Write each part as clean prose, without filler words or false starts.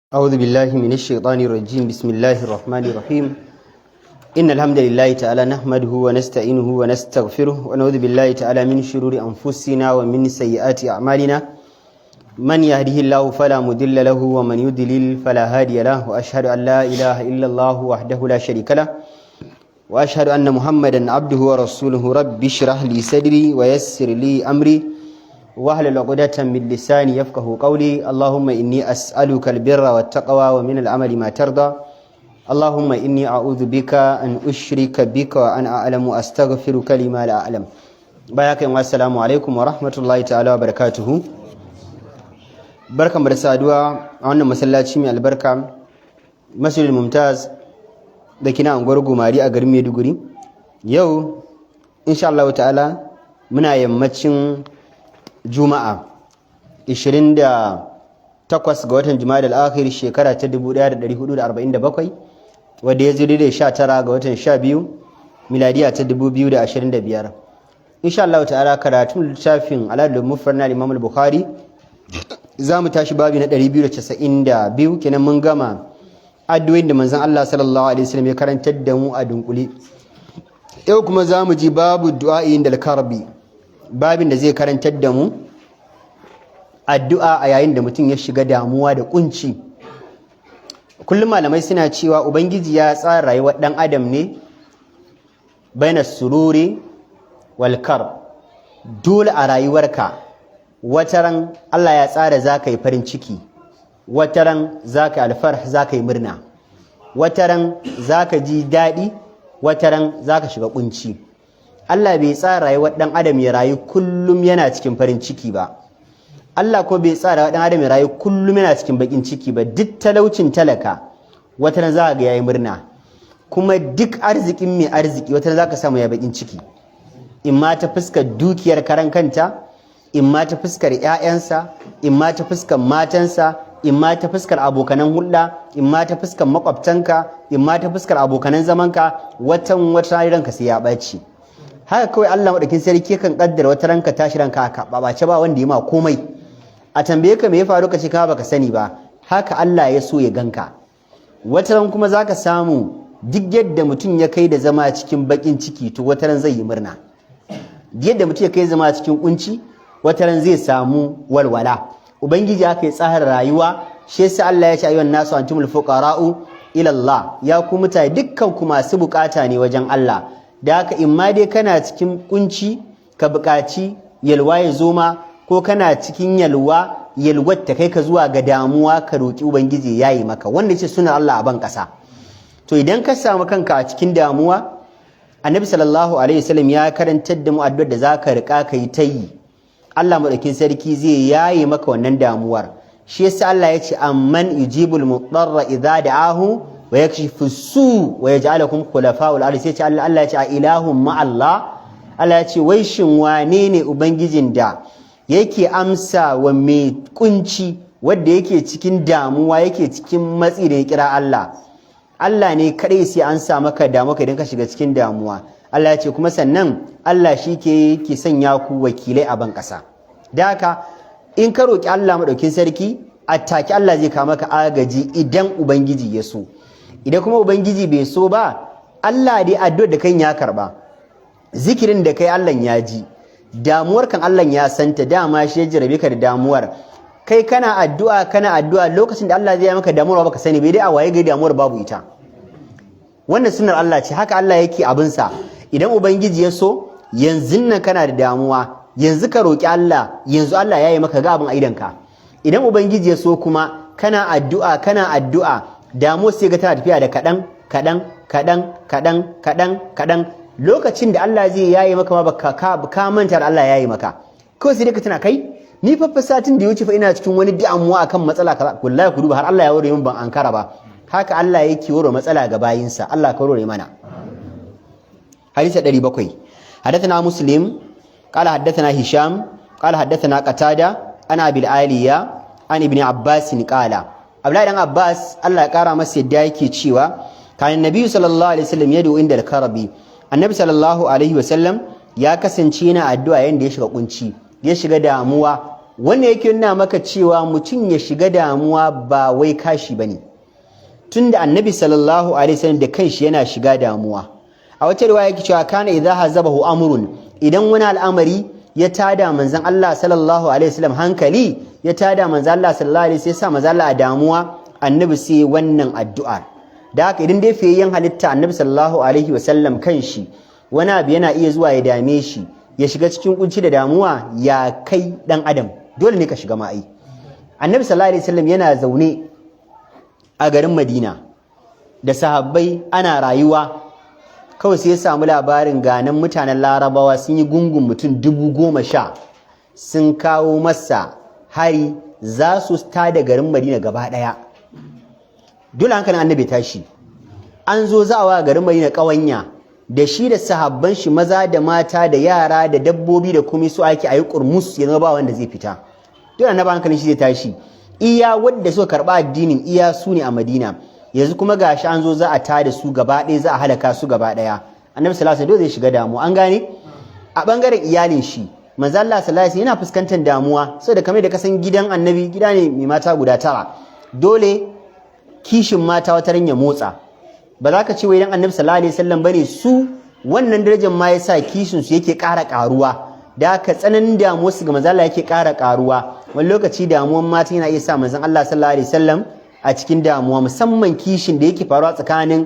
أعوذ بالله من الشيطان الرجيم. بسم الله الرحمن الرحيم. إن الحمد لله تعالى نحمده ونستعينه ونستغفره ونعوذ بالله تعالى من شرور أنفسنا ومن سيئات أعمالنا. من يهده الله فلا مضل له ومن يضلل فلا هادي له، وأشهد أن لا إله إلا الله وحده لا شريك له، وأشهد أن محمدا عبده ورسوله. رب اشرح لي صدري ويسر لي أمري واحلل عقدة من لساني يفقهوا قولي. اللهم إني أسألك البر والتقوى ومن العمل ما ترضى. اللهم إني أعوذ بك أن أشرك بك وأنا أعلم وأستغفرك لما لا أعلم. بايعكم والسلام عليكم ورحمة الله تعالى وبركاته. بركة مرسادوا عنا مسلاتي من البركة مسجد الممتاز دكنا أنغورغو ماري أغرم يدغوري. يو إن شاء الله تعالى منا يمتشن Juma'a 28 ga watan Jumadal Akhir shekara ta 1447 wanda ya zuri da 19 ga watan 12 miladiya ta 2025. Insha Allah ta'ala karatun littafin Al-Adab al-Mufrad na Imam al-Bukhari zamu tashi babi na 292 kenan. mun gama addu'o'in da manzon Allah sallallahu alaihi wasallam ya karantar da mu a dunkule. Yau kuma zamu ji babu du'a'in dal karbi, babin da zai karantar da mu addu'a a yayin da mutum ya shiga damuwa da kunci. Kullum malamai suna cewa ubangiji ya tsara rayuwar dan adam ne baina sururi wal karb. Dole a rayuwarka wataran Allah ya tsara zaka yi farin ciki, wataran zaka yi alfarh, zaka yi murna, wataran zaka ji dadi, wataran zaka shiga kunci. Allah bai tsara rayuwar dan adam ya rayu kullum yana cikin farin ciki ba. Allah ko bai tsara dan adam ya rayu kullum yana cikin bakin ciki ba. Duk talaucin talaka wata ran za ga yayi murna, kuma duk arzikin mai arziki wata ran za ka samu ya bakin ciki, imma ta fuskar dukiyar karan kanta, imma ta fuskar ƴaƴansa, imma ta fuskar matansa, imma ta fuskar abokanan hulɗa, imma ta fuskar makwabtanka, imma ta fuskar abokanan zamanka. wata ranka sai ya ɓaci. Haka kawai Allah madaukin sarki kan kaddara wata ranka tashi ranka haka babace ba wanda ya ma komai, a tambaye ka me ya faru ka ce ka baka sani ba. Haka Allah ya so ya ganka. Wata ran kuma zaka samu duk yadda mutum ya kai da zama cikin bakin ciki to wata ran zai yi murna. Yadda mutum ya kai zama cikin kunci wata ran zai samu walwala. Ubangiji haka ya tsara rayuwa. Shi yasa Allah ya ce ayyuhan nasu antumul fuqara'u ila Allah, ya ku mutane dukkan ku masu bukata ne wajen Allah. Da haka in ma dai kana cikin kunci ka buƙaci yalwa ya zo ma, ko kana cikin yalwar ta kai ka zuwa ga damuwa ka roƙi ubangiji yayi maka. Wanda ce sunan Allah a ban ƙasa. To idan ka samu kanka a cikin damuwa, Annabi sallallahu alaihi wasallam ya karantar da mu addu'ar da zaka rika kai ta yi. Allah madaukin sarki zai yayi maka wannan damuwar. Shi yasa Allah ya ce amman yujibul mudarra idza da'ahu wa yakshifu su wa yaj'alukum khulafa'ul ardi. Sai ce Allah ya ce a ilahum ma Allah. Allah ya ce wai shin wane ne ubangijin da yake amsa wa mai kunci, wanda yake cikin damuwa, yake cikin matsi da ya kira Allah. Allah ne kadai sai an sa maka damuwa idan ka shiga cikin damuwa. Allah ya ce kuma sannan Allah shi ke sanya ku wakilai a ban kasa. Da haka in ka roki Allah madaukin sarki, attaki Allah zai kawo maka agaji idan ubangiji ya so. Idan kuma ubangiji bai so ba, Allah dai addu'ar da kai ya karba, zikirin da kai Allah ya ji, damuwar kan Allah ya santa, dama shi ya jarabe ka da damuwar. Kai kana addu'a lokacin da Allah zai yi maka damuwar baka sani bai dai a waye ga damuwar babu ita. Wannan sunnar Allah ce, haka Allah yake abin sa. Idan ubangiji ya so yanzu nan kana da damuwa, yanzu ka roki Allah, yanzu Allah ya yi maka ga abin aidanka. Idan ubangiji ya so kuma kana addu'a damuwar sai ga tana tafiya da kaɗan. Lokacin da Allah zai yayi maka ma ka manta da Allah yayi maka. Kawai sai ka tana kai ni fa satin da ya wuce fa ina cikin wani damuwa akan matsala kaza. Wallahi ku duba har Allah ya wore min ban ankara ba. Haka Allah yake wore matsala ga bayinsa. Allah ka wore mana. Hadisi 700. Hadathana Muslim qala hadathana Hisham qala hadathana Qatada ana bil Aliya an ibn Abbas qala. Abdullahi dan Abbas Allah ya kara masa yadda yake cewa kan Nabi sallallahu alaihi wasallam yadu inda al-karabi. Annabi sallallahu alaihi wasallam ya kasance yana addu'a yayin da ya shiga kunci, ya shiga damuwa, wannan yake nuna maka cewa mutum ya shiga damuwa ba wai kashi bane, tunda annabi sallallahu alaihi wasallam da kanshi yana shiga damuwa. A wata riwaya yake cewa kana idza hazabahu amrun, idan wani al'amari ya tada manzon Allah sallallahu alaihi wasallam hankali, ya tada manzon Allah sallallahu alaihi wasallam, sai sa manzon Allah a damuwa, annabi sai wannan addu'a. Da haka idan dai fiyayyen halitta annabi sallallahu alaihi wasallam kanshi wani abu yana iya zuwa ya dame shi, ya shiga cikin kunci da damuwa, ya kai dan adam dole ne ka shiga ma'ai. Annabi sallallahu alaihi wasallam yana zaune a garin Madina da sahabbai ana rayuwa, kawai sai ya samu labarin ganan mutanen Larabawa sun yi gungun mutum 10,000 sun kawo masa hari, za su tada garin Madina gaba daya. Dole hankalin annabi tashi, an zo za'awa garin Madina ƙawanya da shi da sahabban shi maza da mata da yara da dabbobi da komai su ake ayi kurmus, ya zama ba wanda zai fita. Dole annabi hankalin shi zai tashi, iya wanda suka karba addinin iya su ne a Madina, yanzu kuma gashi an zo za a tada su gaba ɗaya, za a halaka su gaba ɗaya. Annabi sallallahu alaihi wasallam zai shiga damuwa, an gane. A bangaren iyalin shi manzo Allah sallallahu alaihi wasallam yana fuskantar damuwa saboda kamar da kasan gidan annabi gida ne mai mata guda 9, dole kishin mata wata ran ya motsa. Ba za ka ce wai dan annabi sallallahu alaihi wasallam bane, su wannan darajar ma yasa kishin su yake ƙara ƙaruwa, da haka tsananin damuwar su ga manzo Allah yake ƙara ƙaruwa. Wani lokaci damuwar mata yana iya sa manzon Allah sallallahu alaihi wasallam a cikin damuwa, musamman kishin da yake faruwa tsakanin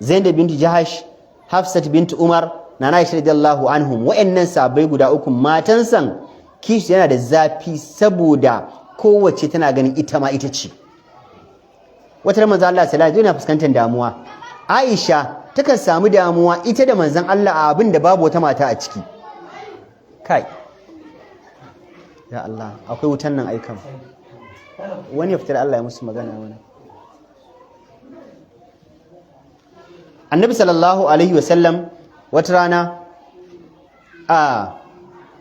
Zainab binti Jahash, Hafsat binti Umar, Nana Aisha radiyallahu anhum. Wa'annan sahabbai guda uku matan san kishi yana da zafi saboda kowace tana ganin ita ma ita ce. Wata manzon Allah sallallahu alaihi wasallam yana fuskantar damuwa. Aisha takan samu damuwa ita da manzon Allah a abin da babu wata mata a ciki. Kai ya Allah, akwai wutan nan aikan. Wani ya fitar Allah ya musu magana wani. Annabi sallallahu alaihi wasallam wata rana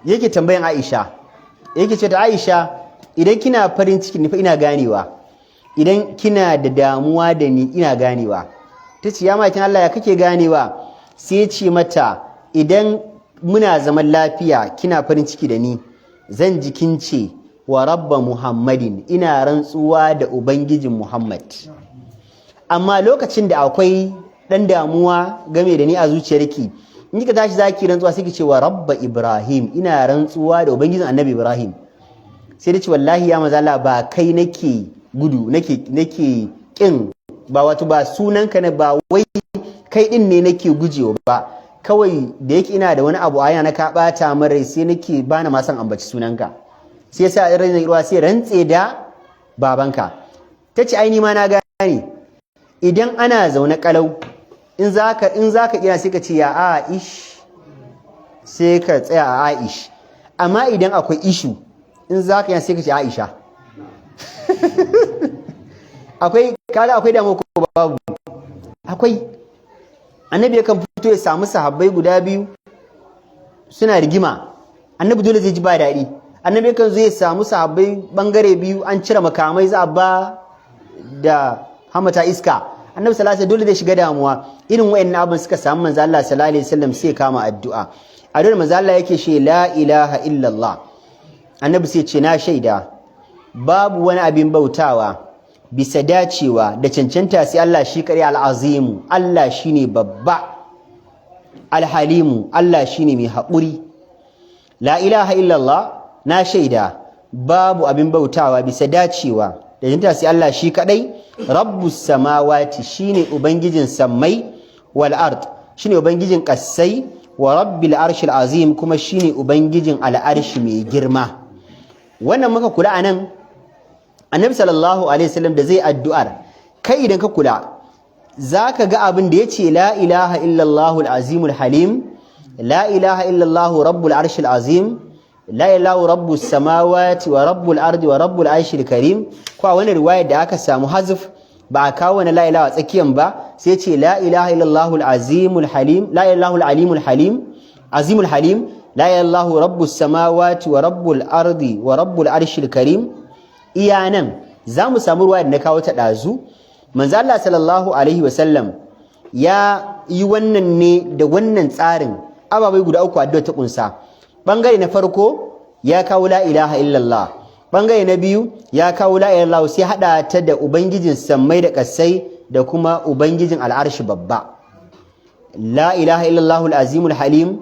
yake tambayan Aisha, yake ce ta Aisha, idan kina farin ciki ni fa ina ganewa, idan kina da damuwa da ni ina ganewa. Ta ce ya makin Allah ya kake ganewa? Sai ce mata, idan muna zaman lafiya kina farin ciki da ni, zan ji kin ce wa rabba Muhammadin, ina rantsuwa da ubangijin Muhammad. Amma lokacin da akwai dan damuwa game da ni a zuciyarki, in kika tashi zaki rantsuwa sai ki ce wa rabba Ibrahim, ina rantsuwa da ubangijin Annabi Ibrahim. Sai da ce wallahi ya manzo Allah, ba kai nake gudu nake kin, ba wato ba sunanka ne, ba wai kai din ne nake gujewa ba, kawai da yake ina da wani abu a yana ka bata min rai, sai nake bana ma san ambaci sunanka, sai yasa irin ruwa sai rantse da babanka. Tace ai ni ma na gane, idan ana zaune kalau in zaka kira sai ka ce ya Aish, sai ka tsaya a Aish. Amma idan akwai ishu in zaka kira sai ka ce Aisha. akwai damuwa ko babu? Akwai. Annabi yakan fito ya samu sahabbai guda biyu suna rigima, annabi dole zai ji ba daɗi. Annabi yakan zo ya samu sahabbai bangare biyu an cire makamai za a ba da hamata iska, annabi sallallahu alaihi wasallam dole zai shiga damuwa. Irin wayannan abin suka samu manzo Allah sallallahu alaihi wasallam sai kama addu'a. A dole manzo Allah yake ce la ilaha illallah, annabi sai ce na shaida babu wani abin bautawa bisa dacewa da cancanta sai Allah shi kare al'azimu, Allah shine babba, alhalimu, Allah shine mai haƙuri. La ilaha illallah, na shaida babu abin bautawa bisa dacewa da cancanta sai Allah shi kadai. Rabbus samawati, shine ubangijin sammai, wal ard, shine ubangijin ƙasai, wa rabbil arshil azim, kuma shine ubangijin al'arshi mai girma. Wannan muka kula anan Annabi sallallahu alaihi wasallam da zai addu'ar, kai idan ka kula zaka ga abin da yace la ilaha illallahul azimul halim, la ilaha illallahu rabbul arshil azim, la ilaha rabbus samawati wa rabbul ardi wa rabbul arshil karim. Ko a wani riwayar da aka samu hazf ba a kawo wani la ilaha tsakiyan ba, sai ce la ilaha illallahul azimul halim, la ilaha alimul halim, azimul halim, la ilaha rabbus samawati wa rabbul ardi wa rabbul arshil karim. Iya nan za mu samu ruwa da na kawo ta ɗazu. Manzo Allah sallallahu alaihi wasallam ya yi wannan ne da wannan tsarin ababai guda uku addu'a ta kunsa. Bangare na farko ya kawo la ilaha illallah, bangare na biyu ya kawo la ilaha illallah sai hada ta da ubangijin sammai da kasai da kuma ubangijin al'arshi babba. La ilaha illallah al-azimul halim,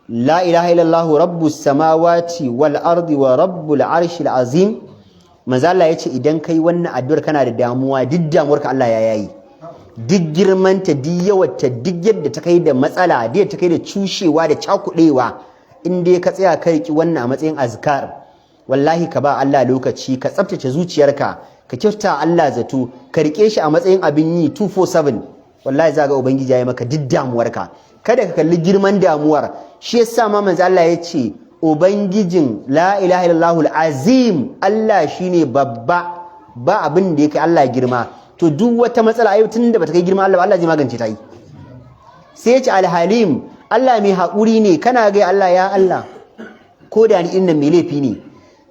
la ilaha illallah rabbus samawati wal ardi wa rabbul arshil azim. Manzo Allah yace idan kai wannan addu'ar kana da damuwa, duk damuwarka Allah ya yayi. Duk girmanta, duk yawarta, duk yadda ta kai da matsala, duk ta kai da cushewa da cakudewa, in dai ka tsaya kai ki wannan a matsayin azkar, wallahi ka ba Allah lokaci, ka tsaftace zuciyarka, ka kyauta Allah zato, ka rike shi a matsayin abin yi 247, wallahi za ga ubangiji ya yi maka duk damuwarka. Kada ka kalli girman damuwar. Shi yasa ma manzo Allah ya ce ubangijin la ilaha illallah al-azim, Allah shine babba, ba abin da yake Allah girma. To duk wata matsala ayo tunda bata kai girma Allah ba, Allah zai magance ta yi. Sai ya ce al-halim, Allah mai haƙuri ne. Kana ga Allah, ya Allah ko da ni innan mai laifi ne,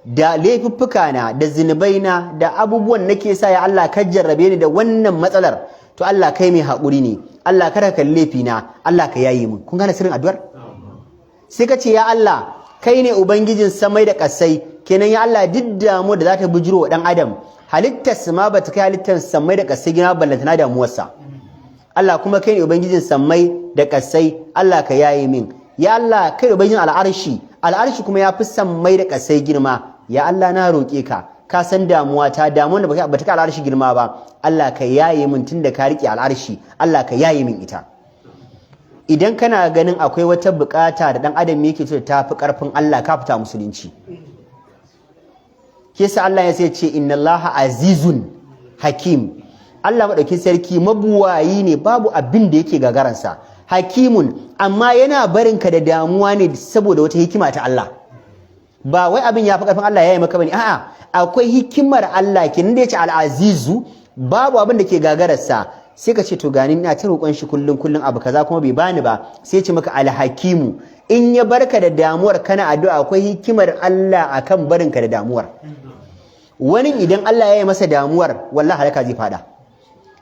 da laifuffuka na da zinubai na da abubuwan nake sa, ya Allah ka jarrabe ni da wannan matsalar, to Allah kai mai haƙuri ne. Allah kada ka laifi na, Allah ka yayi mun. Kun gane sirrin addu'ar? Sai ka ce ya Allah kai ne ubangijin samai da ƙasai, kenan ya Allah duk damuwa da za ta bujiro wa ɗan adam, halittar ma ba ta kai halittar samai da ƙasai gina ballantana damuwarsa. Allah kuma kai ne ubangijin samai da ƙasai, Allah ka yayi min. Ya Allah kai ne ubangijin al'arshi, al'arshi kuma ya fi samai da ƙasai girma. Ya Allah na roƙe ka, ka san damuwa ta, damuwar da ba ta kai al'arshi girma ba, Allah ka yaye min tunda ka riƙe al'arshi, Allah ka yaye min ita. Idan kana ganin akwai wata buƙata da ɗan adam yake so ta fi ƙarfin Allah, ka fita musulunci. Kisa Allah ya sai ce inna Allah azizun hakim. Allah madaukin sarki mabuwayi ne, babu abin da yake gagaransa. Hakimun, amma yana barinka da damuwa ne saboda wata hikima ta Allah. Ba wai abin ya fi ƙarfin Allah ya yi maka bane, a'a akwai hikimar Allah kenan da ya ce al-azizu, babu abin da ke gagararsa. Sai ka ce to gani ina ta roƙon shi kullun abu kaza kuma bai bani ba, sai ya ce maka al-hakimu. In ya barka da damuwar kana addu'a, akwai hikimar Allah akan barinka da damuwar. Wani idan Allah ya yi masa damuwar, wallahi halaka zai fada.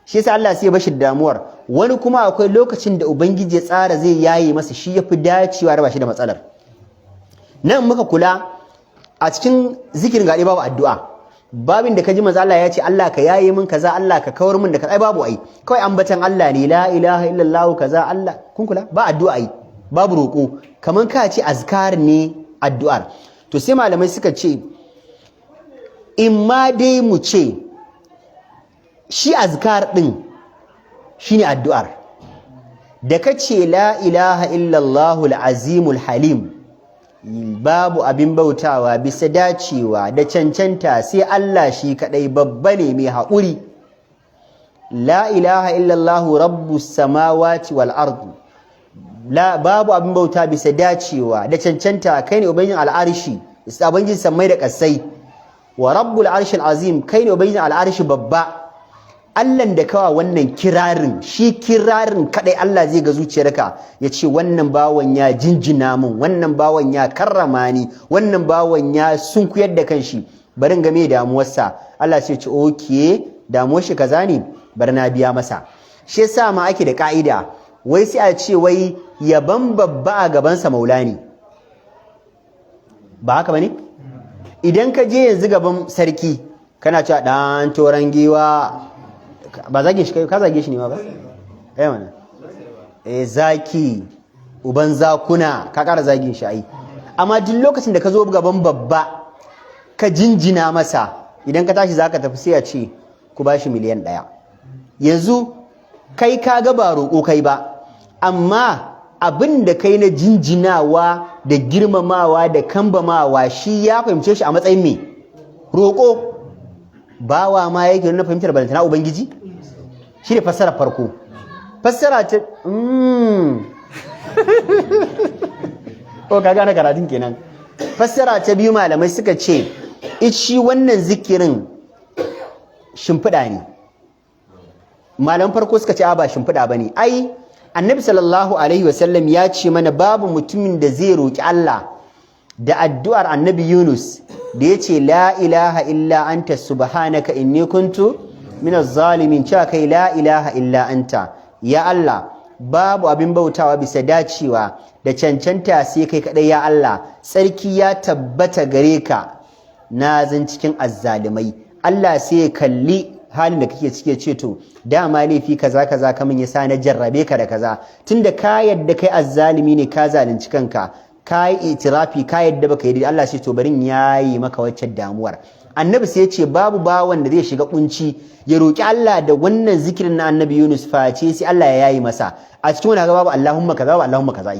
Shi yasa Allah sai ya bashi damuwar. Wani kuma akwai lokacin da ubangiji ya tsara zai yaye masa, shi yafi dacewa da bashi da matsalar. Nan muka kula a cikin zikirin gaɗe babu addu'a. Babin da kaji manzo Allah ya ce Allah ka yaye min kaza, Allah ka kawar min da kaza, ai babu ai. Kawai ambatan Allah ne, la ilaha illallah kaza, Allah. Kun kula? Ba addu'a ai. Babu roƙo. Kaman ka ce azkar ne addu'ar. To sai malamai suka ce in ma dai mu ce shi azkar din shine addu'ar. Da kace la ilaha illallah al-azimul halim, babu abin bautawa bisa dacewa da cancanta sai Allah shi kadai, babba ne mai haƙuri. La ilaha illallah rabbus samawati wal ardi, babu abin bauta bisa dacewa da cancanta, kai ne ubangijin al'arshi, ubangijin sammai da ƙasai. Wa rabbul arshil azim, kai ne ubangijin al'arshi babba. Allahn da kawa wannan kirarin, shi kirarin kadai Allah zai ga zuciyarka ya ce wannan bawan ya jinjina min, wannan bawan ya karrama ni, wannan bawan ya sunkuyar da kanshi, barin game damuwarsa. Allah sai ya ce okay, damuwar shi kaza ne, bar na biya masa. Shi yasa ma ake da ka'ida, wai sai a ce wai yaban babba a gabansa maula ne. Ba haka bane? Idan ka je yanzu gaban sarki kana cewa dan toran giwa, ba zage shi kai, ka zage shi ne ma ba? Mana zaki uban zakuna, ka ƙara zagin shi ai. Amma duk lokacin da ka zo gaban babba ka jinjina masa, idan ka tashi zaka tafi sai a ce ku bashi miliyan 1. Yanzu kai ka ga ba roƙo kai ba, amma abin da kai na jinjinawa da girmamawa da kambamawa shi ya fahimce shi a matsayin me? Roƙo. Bawa ma yake nuna fahimtar balantana ubangiji? Shi ne fassara farko. Fassara ta ka gane karatun kenan. Fassara ta biyu malamai suka ce shi wannan zikirin shimfiɗa ne. Malaman farko suka ce ba shimfiɗa bane. Ai Annabi sallallahu alaihi wasallam ya ce mana babu mutumin da zai roki Allah da addu'ar Annabi Yunus da ya ce la ilaha illa anta subhanaka inni kuntu minaz zalimin, cewa kai la ilaha illa anta, ya Allah babu abin bautawa bisa dacewa da cancanta sai kai kadai, ya Allah tsarki ya tabbata gare ka, na zan cikin azzalimai. Allah sai ya kalli halin da kake cike ce to dama laifi kaza kaza kamin yasa na jarrabe ka da kaza, tunda ka yadda kai azzalimi ne ka zalunci kanka, ka yi itirafi ka yadda baka yi, Allah sai to barin yayi maka waccan damuwar. Annabi sai ya ce babu bawan da zai shiga kunci ya roki Allah da wannan zikirin na Annabi Yunus face sai Allah ya yayi masa. A cikin wani babu Allahumma kaza wa Allahumma kaza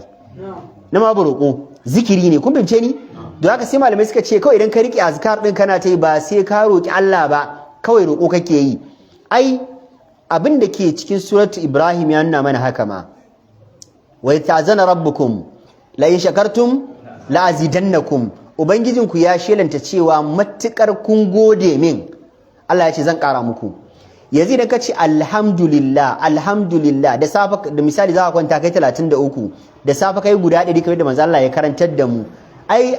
na ma roƙo zikiri ne, kun bince ni? Don haka sai malamai suka ce kawai idan ka riƙe azkar ɗin kana ta yi ba sai ka roƙi Allah ba, kawai roƙo kake yi. Ai abin da ke cikin suratu Ibrahim ya nuna mana haka ma. Wa ta'zana rabbukum la in shakartum la azidannakum. Ubangijinku ya shelanta cewa matukar kun gode min, Allah ya ce zan ƙara muku. Yanzu idan ka ce alhamdulillah alhamdulillah da safa da misali za ka kwanta kai 33 da safa kai guda 100 kamar da manzo Allah ya karantar da mu. Ai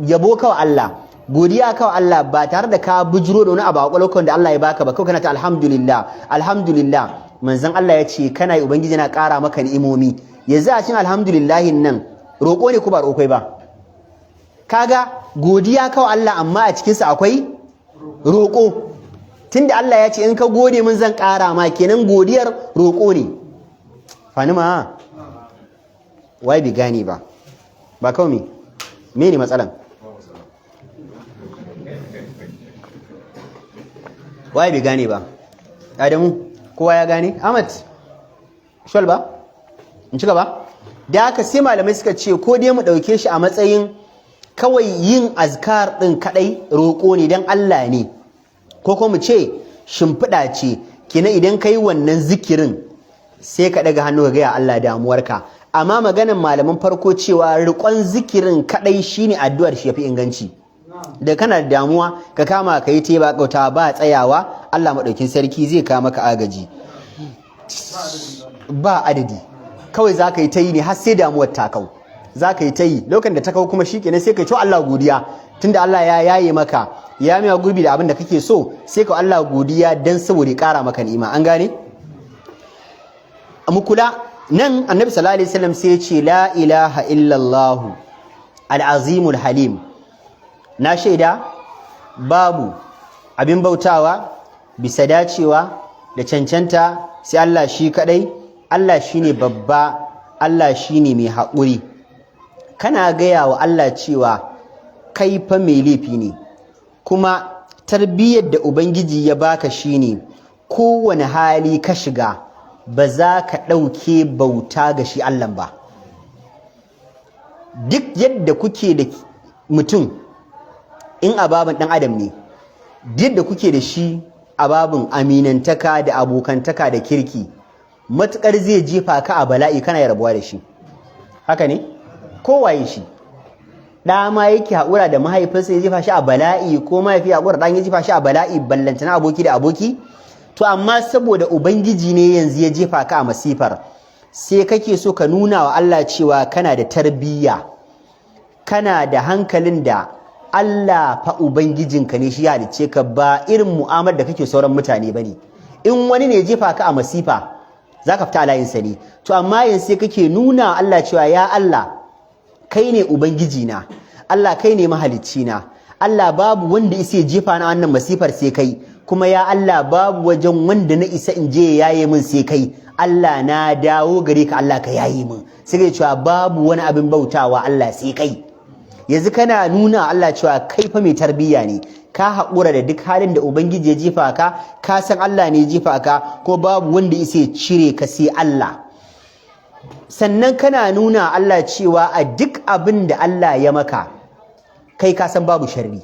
yabo kawai Allah, godiya kawai Allah ba tare da ka bujiro da wani abu a kwalokon da Allah ya baka ba, kawai kana ta alhamdulillah alhamdulillah. Manzon Allah ya ce kana yi ubangiji na ƙara maka ni'imomi. Yanzu a cikin alhamdulillahin nan roƙo ne ko ba roƙo ba? Kaga godiya kawai Allah amma a cikinsa akwai roƙo. Tunda Allah ya ce in ka gode min zan ƙara ma, kenan godiyar roƙo ne. Fanima wai bi gane ba kawai me ne matsalan? Wai bi gane ba? Adamu kowa ya gane? Ahmad shol ba? In ci gaba? Da haka sai malamai suka ce ko dai mu ɗauke shi a matsayin kawai yin azkar ɗin kaɗai roƙo ne don Allah ne, ko kuma mu ce shimfiɗa ce, kenan idan ka yi wannan zikirin sai ka ɗaga hannu ka gaya Allah damuwarka. Amma maganan malaman farko cewa riƙon zikirin kaɗai shine addu'ar shi yafi inganci. Da kana da damuwa ka kama ka yi ta ba kauta ba tsayawa, Allah maɗaukin sarki zai kawo maka agaji ba adadi. Kawai za ka yi ta yi ne har sai damuwar ta kau, za ka yi ta yi lokacin da ta kau kuma shikenan sai ka yi Allah godiya, tunda Allah ya yaye maka ya miya gurbi da abin da kake so, sai ka Allah godiya dan saboda ya ƙara maka ni'ima. An gane? Mu kula nan Annabi sallallahu alaihi wasallam sai ya ce la ilaha illallah al-azimul halim. Na shaida babu abin bautawa bisa dacewa da cancanta sai Allah shi kadai. Allah shine babba, Allah shine mai haƙuri. Kana gaya wa Allah cewa kai fa mai laifi ne, kuma tarbiyyar da Ubangiji ya baka shine kowane hali ka shiga ba za ka ɗauke bauta ga shi Allah ba. Duk yadda kuke da mutum in ababin ɗan adam ne, duk da kuke da shi ababin aminantaka da abokantaka da kirki, matuƙar zai jefa ka a bala'i kana yarbuwa da shi. Haka ne? Kowaye shi. Ɗa ma yake haƙura da mahaifinsa ya jefa shi a bala'i, ko mahaifi ya haƙura ɗan ya jefa shi a bala'i, ballantana aboki da aboki. To amma saboda Ubangiji ne yanzu ya jefa ka a masifar, sai kake so ka nuna wa Allah cewa kana da tarbiyya, kana da hankalin da Allah fa Ubangijinka ne shi ya halicce ka, ba irin mu'amalar da kake sauran mutane bane. In wani ne jefa ka a masifa zaka fita layinsa ne. To amma yanzu sai kake nuna wa Allah cewa ya Allah kai ne Ubangiji na, Allah kai ne mahalicci na, Allah babu wanda isa jefa na wannan masifar sai kai, kuma ya Allah babu wajen wanda na isa in je yaye min sai kai. Allah na dawo gare ka, Allah ka yaye min. Sai kai cewa babu wani abin bautawa Allah sai kai. Yanzu kana nuna Allah cewa kai fa mai tarbiyya ne, ka haƙura da duk halin da Ubangiji ya jefa ka, ka san Allah ne ya jefa ka, ko babu wanda isa cire ka sai Allah. Sannan kana nuna Allah cewa a duk abin da Allah ya maka kai ka san babu sharri.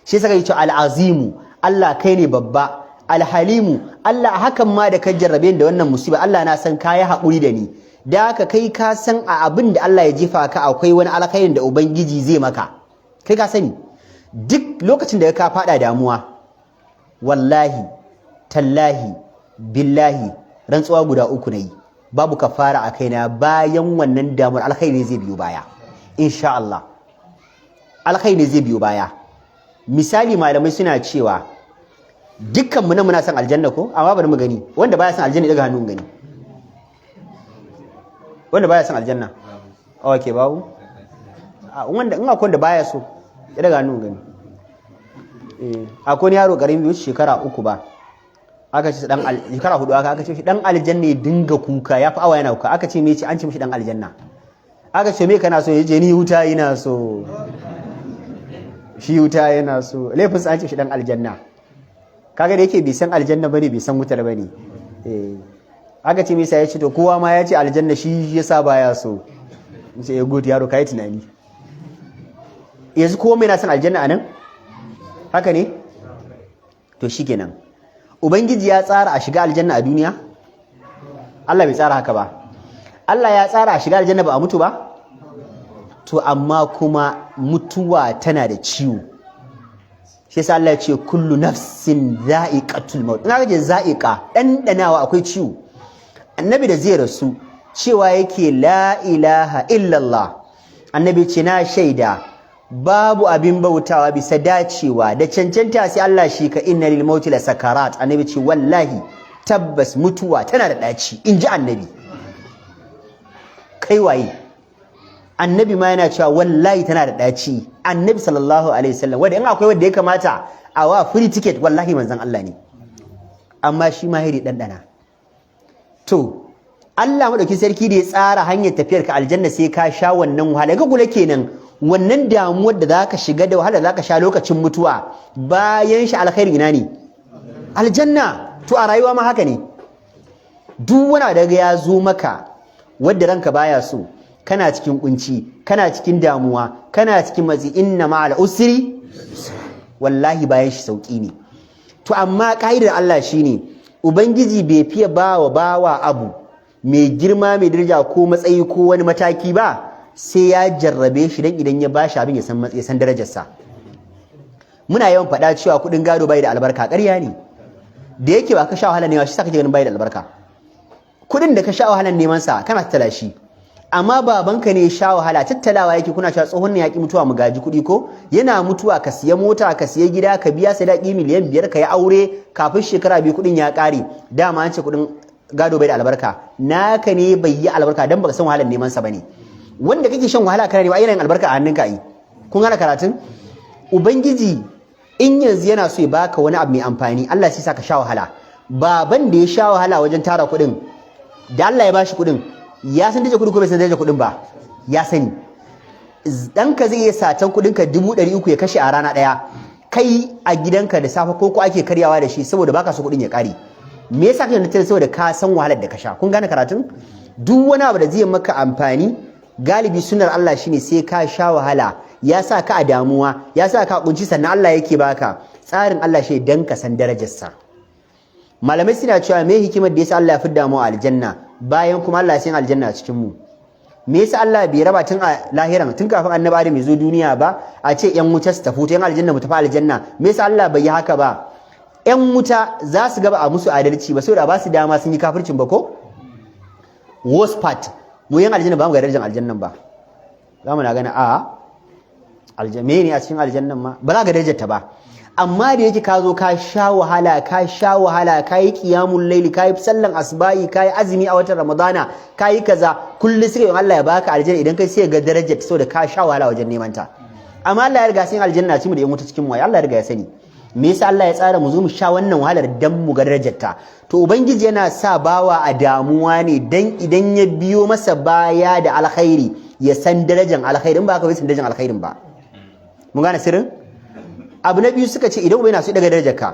Shi saka yace al-azimu, Allah kai ne babba, al-halimu, Allah hakan ma da ka jarrabe da wannan musiba Allah na san kai haƙuri da ni. Da haka kai ka san a abin da Allah ya jefa ka akwai wani alkhairin da Ubangiji zai maka. Kai ka sani. Duk lokacin da ka fada damuwa, wallahi tallahi billahi rantsuwa guda uku nayi, babu kafara a kaina bayan wannan damuwar alkhairi zai biyo baya insha Allah. Alkhairi zai biyo baya. Misali malamai suna cewa dukkan mu nan muna son aljanna ko, amma bari mu gani wanda baya son aljanna daga hannun gani. Wanda baya son aljanna, okay babu. Wanda in akwai wanda baya so ya daga hannun gani. akwai wani yaro garin biyu shekara 3 ba aka ce shekara 4 aka ce shi dan aljanna ya dinga kuka ya fi awa yana kuka aka ce me ce an ce mishi dan aljanna aka ce me kana so ya je ni wuta ina so shi wuta yana so laifin sa an ce shi dan aljanna kaga da yake bai san aljanna bane bai san wutar bane aka ce me sai ya ce to kowa ma ya ce aljanna shi yasa baya so sai ya gode yaro kai tunani yanzu kowa mai na san aljanna anan haka ne to shikenan ubangiji ya tsara a shiga aljanna a duniya Allah bai tsara haka ba Allah ya tsara a shiga aljanna ba a mutu ba to amma kuma mutuwa tana da ciwo shi yasa Allah ya ce kullu nafsin za'iqatul maut ina ga za'iqa dandanawa akwai ciwo annabi da zai rasu cewa yake la ilaha illallah annabi ce na shaida babu abin bautawa bisa dacewa da cancanta sai Allah shi ka inna lil mauti la sakarat annabi ce wallahi tabbas mutuwa tana da daci inji annabi kai waye annabi ma yana cewa wallahi tana da daci annabi sallallahu alaihi wasallam wanda in akwai wanda ya kamata a wa free ticket wallahi manzon Allah ne amma shi ma hiri dandana to Allah madauki sarki da ya tsara hanyar tafiyar ka aljanna sai ka sha wannan wahala ga kula kenan wannan damuwar da zaka shiga da wahala zaka sha lokacin mutuwa bayan shi alkhairi ina ne aljanna to a rayuwa ma haka ne duk wani daga ya zo maka wanda ranka baya so kana cikin kunci kana cikin damuwa kana cikin matsi inna ma'al usri wallahi bayan shi sauki ne to amma kaidar Allah shine ubangiji bai fiye bawa abu mai girma mai daraja ko matsayi ko wani mataki ba sai ya jarrabe shi dan idan ya bashi abin ya san matsayi san darajarsa muna yawan faɗa cewa kuɗin gado bai da albarka ƙarya ne da yake ba ka sha wahalar nema shi saka ganin bai da albarka kuɗin da ka sha wahalar neman sa kana tattala shi amma babanka ne ya sha wahala tattalawa yake kuna cewa tsohon ne ya ki mutuwa mu gaji kuɗi ko yana mutuwa ka siya mota ka siya gida ka biya sadaki miliyan 5 ka yi aure kafin shekara 2 kuɗin ya ƙare dama an ce kuɗin gado bai da albarka naka ne bai yi albarka dan baka san wahalar neman sa bane wanda kake shan wahala kana ne ba yana albarka a hannunka ai kun gane karatun ubangiji in yanzu yana so ya baka wani abu mai amfani Allah sai saka sha wahala baban da ya sha wahala wajen tara kuɗin da Allah ya bashi kuɗin ya san daje kuɗi ko bai san daje kuɗin ba ya sani ɗanka zai iya satan kuɗinka 300 ya kashe a rana ɗaya kai a gidanka da safe ko ake karyawa da shi saboda baka so kuɗin ya ƙare me yasa kake da saboda ka san wahalar da ka sha kun gane karatun duk wani abu da zai maka amfani galibi sunnar Allah shine sai ka sha wahala ya sa ka a damuwa ya sa ka kunci sannan Allah yake baka tsarin Allah shi dan ka san darajarsa malamai suna cewa me hikimar da yasa Allah ya fidda mu aljanna bayan kuma Allah ya san aljanna a cikin mu me yasa Allah bai raba tun a lahiran tun kafin annabi Adam ya zo duniya ba a ce yan wuta su tafi yan aljanna mu tafi aljanna me yasa Allah bai yi haka ba yan wuta za su gaba a musu adalci ba saboda ba su dama sun yi kafircin ba ko worst part mu yan aljanna ba mu ga darajar aljannan ba za mu na gana a aljanna ne a cikin aljannan ma ba za ga darajar ta ba amma da yake ka zo ka sha wahala ka yi qiyamul layli ka yi sallan asbahi ka yi azumi a watan ramadana ka yi kaza kullu sai Allah ya baka aljanna idan kai sai ga darajar ta saboda ka sha wahala wajen neman ta amma Allah ya riga sai aljanna ci mu da yan wuta cikin mu Allah ya riga ya sani me yasa Allah ya tsara mu zo mu sha wannan wahalar dan mu ga darajar ta to ubangiji yana sa bawa a damuwa ne dan idan ya biyo masa baya da alkhairi ya san darajar alkhairin ba ka bai san darajar alkhairin ba mun gane sirrin abu na biyu suka ce idan uba yana so daga darajar ka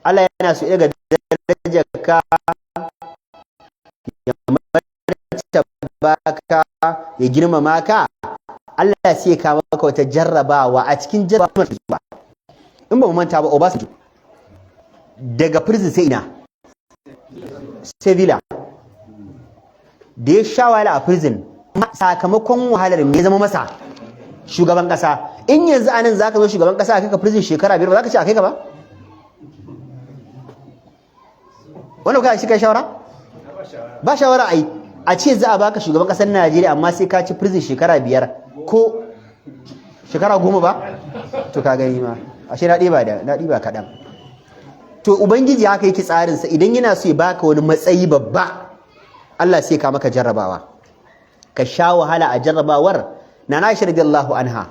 Allah yana so daga darajar ka ya martaba ka ya girmama ka Allah sai ya kawo maka wata jarrabawa a cikin jarrabawa in ba mu manta ba Obasanjo daga prison sai ina Sevilla da ya sha wahala a prison sakamakon wahalar me ya zama masa shugaban kasa in yanzu anan zaka zo shugaban kasa kai ka prison shekara 5 ba zaka ce akai ka ba wannan kai shi kai shawara ba shawara ai a ce za a baka shugaban kasar Najeriya amma sai ka ci prison shekara 5 ko shekara 10 ba to ka gani ma ashe na ɗiba kaɗan to ubangiji haka yake tsarinsa idan yana so ya baka wani matsayi babba Allah sai ka maka jarrabawa ka sha wahala a jarrabawar na Aisha radiyallahu anha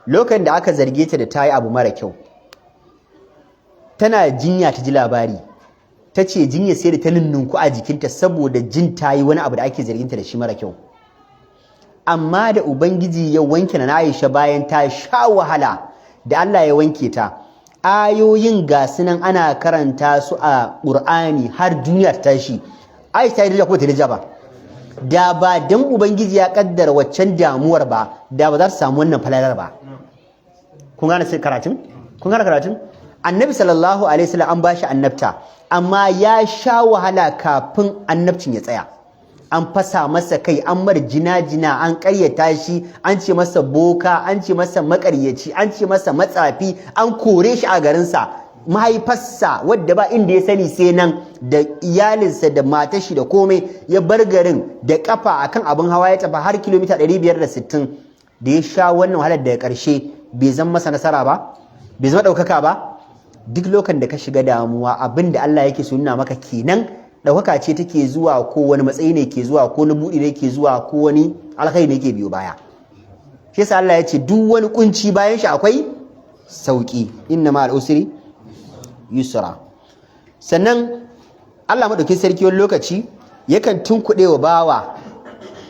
lokacin da aka zarge ta da tayi abu mara kyau tana jinya ta ji labari, ta ce jinya sai da ta nunnunku a jikinta saboda jin ta yi wani abu da ake zarginta da shi mara kyau. Amma da Ubangiji ya wanke na Aisha bayan ta sha wahala da Allah ya wanke ta, ayoyin ga sunan ana karanta su a Ƙur'ani har duniya ta tashi. Aisha ta yi daraja ko ta daraja ba? Da ba dan Ubangiji ya kaddara waccan damuwar ba, da ba za ta samu wannan falalar ba. Kun gane karatun? Kun gane karatun? Annabi sallallahu alaihi wasallam an bashi annabta, amma ya sha wahala kafin annabcin ya tsaya. An fasa masa kai, an mar jina-jina, an ƙaryata shi, an ce masa boka, an ce masa maƙaryaci, an ce masa matsafi, an kore shi a garinsa. Mahaifarsa wadda ba inda ya sani sai nan, da iyalinsa da matar shi da komai, ya bar garin da kafa akan abin hawa ya tafi har kilomita 560. Da ya sha wannan wahalar daga ƙarshe bai zama masa nasara ba, bai zama ɗaukaka ba. Duk lokacin da ka shiga damuwa, abin da Allah yake so nuna maka kenan, ɗaukaka ce take zuwa, ko wani matsayi ne ke zuwa, ko wani buɗi ne ke zuwa, ko wani alkhairi ne ke biyo baya. Shi yasa Allah ya ce duk wani kunci bayan shi akwai sauki, inna ma'al usri yusra. Sannan Allah madaukakin sarki wani lokaci yakan tunkuɗe wa bawa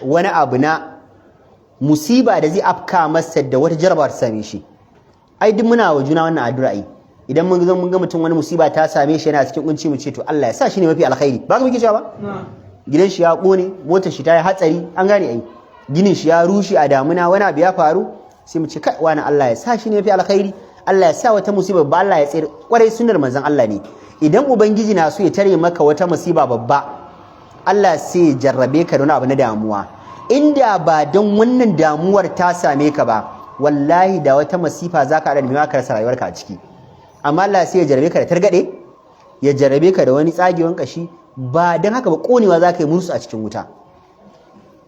wani abu na musiba da zai afka masa da wata jarabar same shi. Ai duk muna wa juna wannan addu'a. Idan mun ga mutum wani musiba ta same shi yana cikin kunci mu ce to Allah ya sa shi ne mafi alkhairi. Ba ka muke cewa ba? Gidan shi ya kone, motar shi ta yi hatsari, an gane ai. Ginin shi ya rushe a damuna, wani abu ya faru, sai mu ce kai wani Allah ya sa shi ne mafi alkhairi. Allah ya sa wata musiba ba Allah ya tsere. Kwarai sunnar manzon Allah ne. Idan ubangiji na so ya tare maka wata musiba babba, Allah sai ya jarrabe ka da wani abu na damuwa. Inda ba don wannan damuwar ta same ka ba, wallahi da wata masifa zaka da mai ka rasa rayuwarka a ciki. Amma Allah sai ya jarabe ka da targade, ya jarabe ka da wani tsagewan kashi, ba don haka ba konewa za ka yi musu a cikin wuta.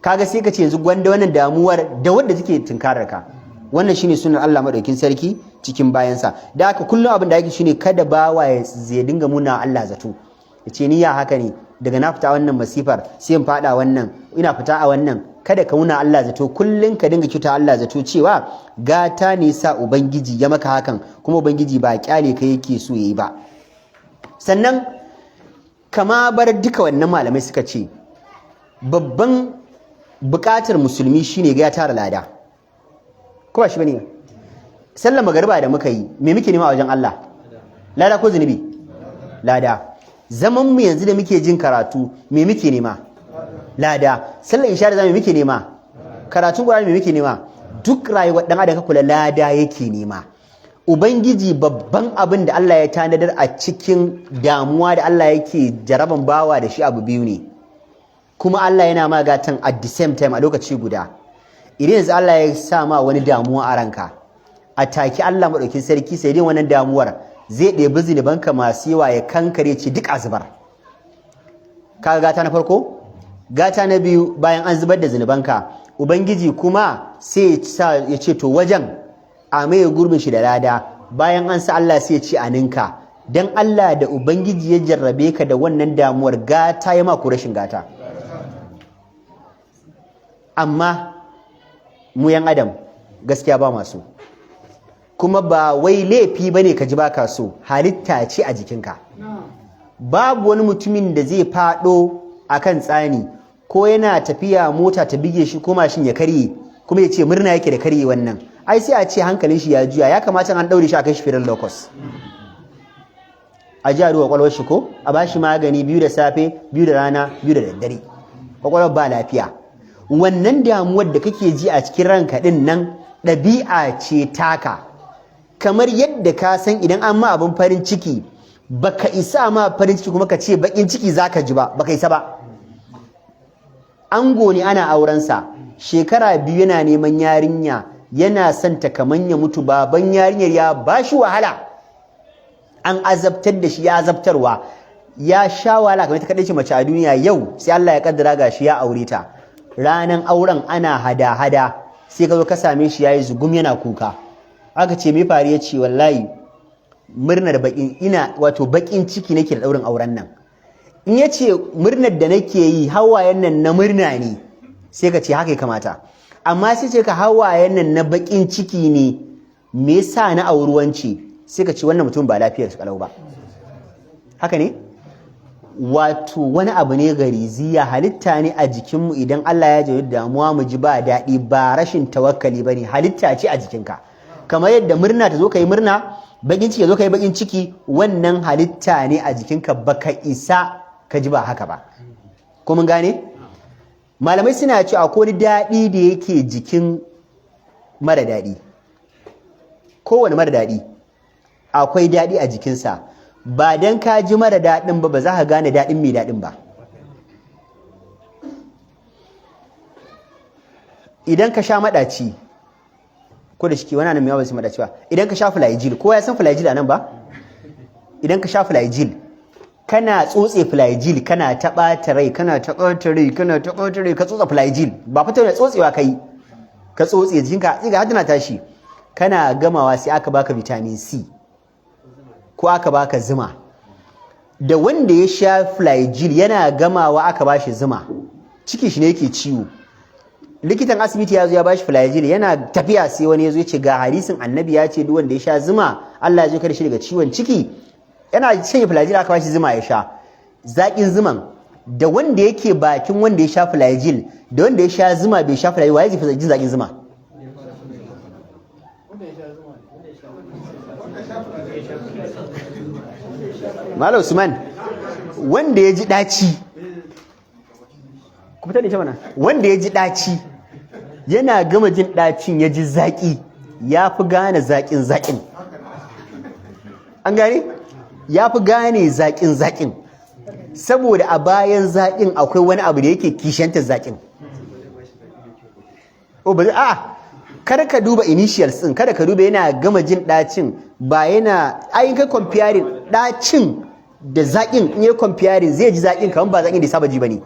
Kaga sai ka ce yanzu gwanda wannan damuwar da wanda take tunkarar ka. Wannan shine sunan Allah madaukin sarki cikin bayansa. Da haka kullum abin da yake shine kada bawa ya dinga muna Allah zato. Ya ce ni ya haka ne, daga na fita wannan masifar sai in fada wannan, ina fita a wannan. Kada ka muna Allah zato, kullum ka dinga kyauta Allah zato cewa gata ne sa Ubangiji ya maka hakan, kuma Ubangiji ba kyale ka yake so yayi ba. Sannan kama bar duka wannan malamai suka ce babban bukatar musulmi shine ga ya tara lada. Ko ba shi bane? Sallar magariba da muka yi, me muke nema a wajen Allah? Lada ko zunubi? Lada. Zaman mu yanzu da muke jin karatu, me muke nema? Lada. Sallar isha da zamu muke nema? Karatun Qur'ani me muke nema? Duk rayuwar dan adam ka kula lada yake nema. Ubangiji babban abin da Allah ya tanadar a cikin damuwa da Allah yake jaraban bawa da shi abu biyu ne. Kuma Allah yana magatan at the same time a lokaci guda. Idan yanzu Allah ya sa ma wani damuwa a ranka, a take Allah madaukin sarki sai dai wannan damuwar zai ɗebi zinubanka masu yawa ya kankare ci duk azubar. Kaga gata na farko? Gata na biyu, bayan an zubar da zinubanka, Ubangiji kuma sai ya ce to wajen a mai gurbin shi da lada. Bayan an sa Allah sai ya ce a ninka. Dan Allah da Ubangiji ya jarrabe ka da wannan damuwar, gata ya maku rashin gata. Amma mu yan adam gaskiya ba masu. Kuma ba wai laifi bane ka ji baka so, halitta ce a jikinka. Babu wani mutumin da zai fado akan tsani ko yana tafiya mota ta bige shi ko mashin ya karye kuma ya ce murna yake da karye wannan. Ai sai a ce hankalin shi ya juya, ya kamata an daure shi a kai shi firar locus. A ji a duba kwakwalwar shi ko a bashi magani 2 da safe, 2 da rana, 2 da daddare. Kwakwalwar ba lafiya. Wannan damuwar da kake ji a cikin ranka din nan ɗabi'a ce taka. Kamar yadda ka san idan an ma abin farin ciki baka isa ma farin ciki kuma ka ce bakin ciki zaka ji ba, baka isa ba. Ango ne ana aurensa, shekara 2 yana neman yarinya, yana son ta kaman ya mutu, baban yarinyar ya bashi wahala, an azabtar da shi, ya azabtarwa, ya sha wahala kamar ta kaɗai ce mace a duniya. Yau sai Allah ya kaddara gashi ya aure ta. Ranan auren ana hada-hada, sai ka zo ka same shi yayi zugum yana kuka. Aka ce me faru? Ya ce wallahi murnar bakin ciki nake da daurin auren nan. In ya ce murnar da nake yi hawayen nan na murna ne, sai ka ce haka ya kamata. Amma sai ce ka hawayen nan na bakin ciki ne, me yasa na auri wance? sai ka ce wannan mutum ba lafiyar shi kalau ba. Haka ne? Wato wani abu ne gariziya, halitta ne a jikinmu. Idan Allah ya jawo damuwa mu ji ba daɗi, ba rashin tawakkali ba ne, halitta ce a jikinka. Kamar yadda murna ta zo ka yi murna, bakin ciki ya zo ka yi bakin ciki, wannan halitta ne a jikinka, baka isa ka ji ba haka ba. Ko mun gane? Malamai suna cewa akwai wani daɗi da yake jikin mara daɗi. Kowane mara daɗi akwai daɗi a jikinsa. Ba dan ka ji mara daɗin ba za ka gane daɗin mai daɗin ba. Idan ka sha maɗaci, ko da shike wani nan mai yawa su maɗaci ba, idan ka sha flagyl, kowa ya san flagyl a nan ba? Idan ka sha flagyl, kana tsotse flagyl, kana taɓata rai, kana taɓata rai, ka tsotsa flagyl, ba fita da tsotsewa kai, ka tsotse jikinka, tsiga har tana tashi, kana gamawa sai aka baka vitamin C. Ko aka baka zuma. Da wanda ya sha flagyl yana gamawa aka bashi zuma, ciki shi ne yake ciwo, likitan asibiti ya zo ya bashi flagyl, yana tafiya sai wani ya zo ya ce ga hadisin annabi ya ce duk wanda ya sha zuma Allah ya zo kada shi daga ciwon ciki. Yana shan flagyl aka bashi zuma ya sha, zaƙin zuman da wanda yake bakin wanda ya sha flagyl da wanda ya sha zuma bai sha flagyl, waye zai ji zaƙin zuma? Malam Usman, wanda ya ji ɗaci, ku fita da ita mana, wanda ya ji ɗaci yana gama jin ɗacin ya ji zaƙi, ya fi gane zaƙin. An gane? Ya fi gane zaƙin. Saboda a bayan zaƙin akwai wani abu da yake kishantar zaƙin. Kada ka duba initials ɗin, kada ka duba yana gama jin ɗacin, ba yana ayin kai comparing ɗacin da zaƙin, in yi comparing zai ji zaƙin kamar ba zaƙin da ya saba ji ba ne.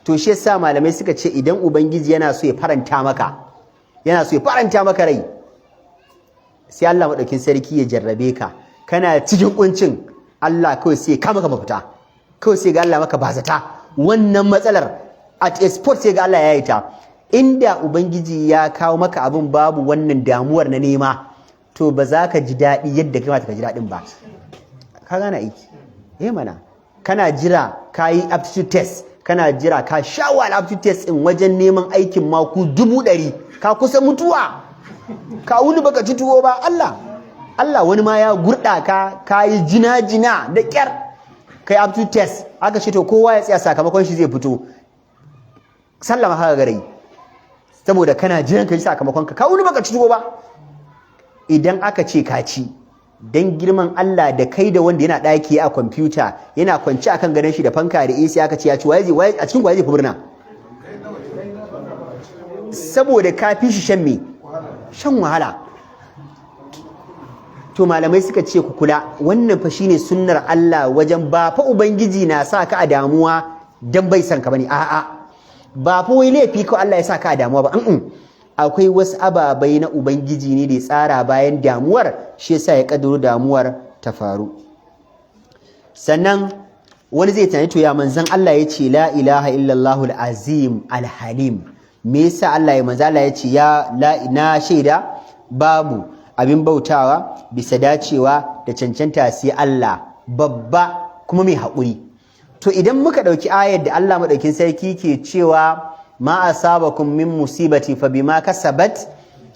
To shi yasa malamai suka ce idan Ubangiji yana so ya faranta maka rai, sai Allah maɗaukin sarki ya jarrabe ka, kana cikin ƙuncin, Allah kawai sai ka maka mafita, kawai sai ga Allah maka bazata, wannan matsalar at a spot sai ga Allah ya yi ta. Inda Ubangiji ya kawo maka abin babu wannan damuwar na nema, to ba za ka ji daɗi yadda kamata ka ji daɗin ba. Ka gane aiki? Mana, kana jira ka yi aptitude test, kana jira ka sha wahala aptitude test ɗin wajen neman aikin maku 100,000, ka kusa mutuwa, ka wuni baka ci tuwo ba. Allah wani ma ya gurɗa ka yi jina-jina da ƙyar, ka yi aptitude test, aka ce to kowa ya tsaya sakamakon shi zai fito, sallama haka garai. Saboda kana jiran ka ji sakamakon ka wuni baka ci tuwo ba. Idan aka ce ka ci, dan girman Allah da kai da wanda yana ɗaki a kwamfuta yana kwanci akan gadon shi da fanka da AC, aka ce ya ci, waye a cikin waye zai fi murna? Saboda ka fi shi shan wahala. To malamai suka ce ku kula, wannan fa shine sunnar Allah wajen ba fa Ubangiji na sa ka a damuwa dan bai san ka bane, a'a. Ba fa wai laifi ko Allah ya sa ka a damuwa ba, akwai wasu ababai na Ubangiji ne da ya tsara bayan damuwar, shi yasa ya kaddaro damuwar ta faru. Sannan wani zai tunani, to ya manzon Allah ya ce la ilaha illallah al-azim al-halim, me yasa Allah ya manzo Allah ya ce na shaida babu abin bautawa bisa dacewa da cancanta sai Allah babba kuma mai haƙuri. To idan muka ɗauki ayar da Allah maɗaukin sarki ke cewa ma asabakum min musibati fa bima kasabat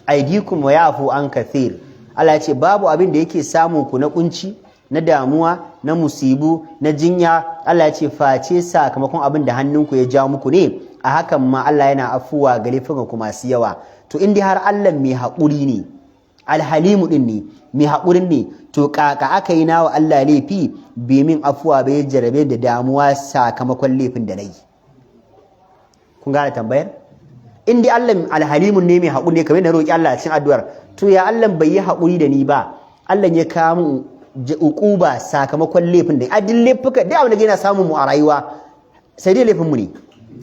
aydikum wa yafu an kathir, Allah ya ce babu abin da yake samun ku na kunci, na damuwa, na musibu, na jinya, Allah ya ce face sakamakon abin da hannunku ya jawo muku ne. A hakan ma Allah yana afuwa ga laifukanku masu yawa. To in dai har Allah mai haƙuri ne, alhalimu din ne, mai haƙurin ne, to kaka aka yi nawa Allah laifi bai min afuwa bai jarabe da damuwa sakamakon laifin da na yi. Kun gane tambayar? In dai Allah alhalimun ne mai haƙuri ne, kamar na roƙi Allah a cikin addu'ar, to ya Allah bai yi haƙuri da ni ba, Allah ya kawo min uquba sakamakon laifin da adin laifuka da abin da yana samun mu a rayuwa sai dai laifin mu ne.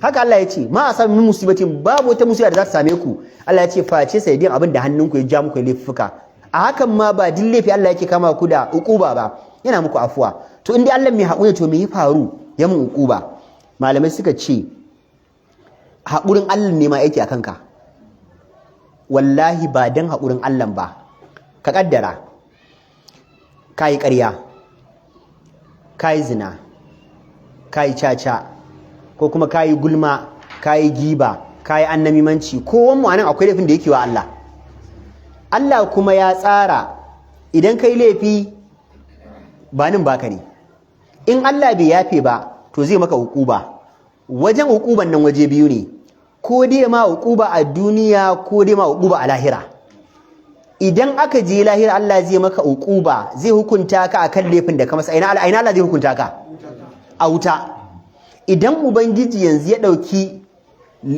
Haka Allah ya ce ma a sami musibatin, babu wata musiba da za ta same ku, Allah ya ce face sai dai abin da hannunku ya ja muku laifuka. A hakan ma ba din laifi Allah yake kama ku da uquba ba, yana muku afuwa. To in dai Allah mai haƙuri, to me ya faru ya mun uquba? Malamai suka ce haƙurin Allah ne ma yake a kanka. Wallahi ba dan haƙurin Allah ba, ka kaddara kayi ƙarya, kayi zina, kayi caca, ko kuma kayi gulma, kayi giba, kayi annamimanci, kowan mu anan akwai laifin da yake wa Allah. Allah kuma ya tsara idan kai laifi ba nin baka ne. In Allah bai yafe ba to zai maka uquba. Wajen uquban nan waje biyu ne. Ko dai ma uquba a duniya ko dai ma uquba a lahira. Idan aka je lahira Allah zai maka uquba, zai hukunta ka akan laifin da ka masa. Aina Allah zai hukunta ka? A wuta. Idan ubangiji yanzu ya dauki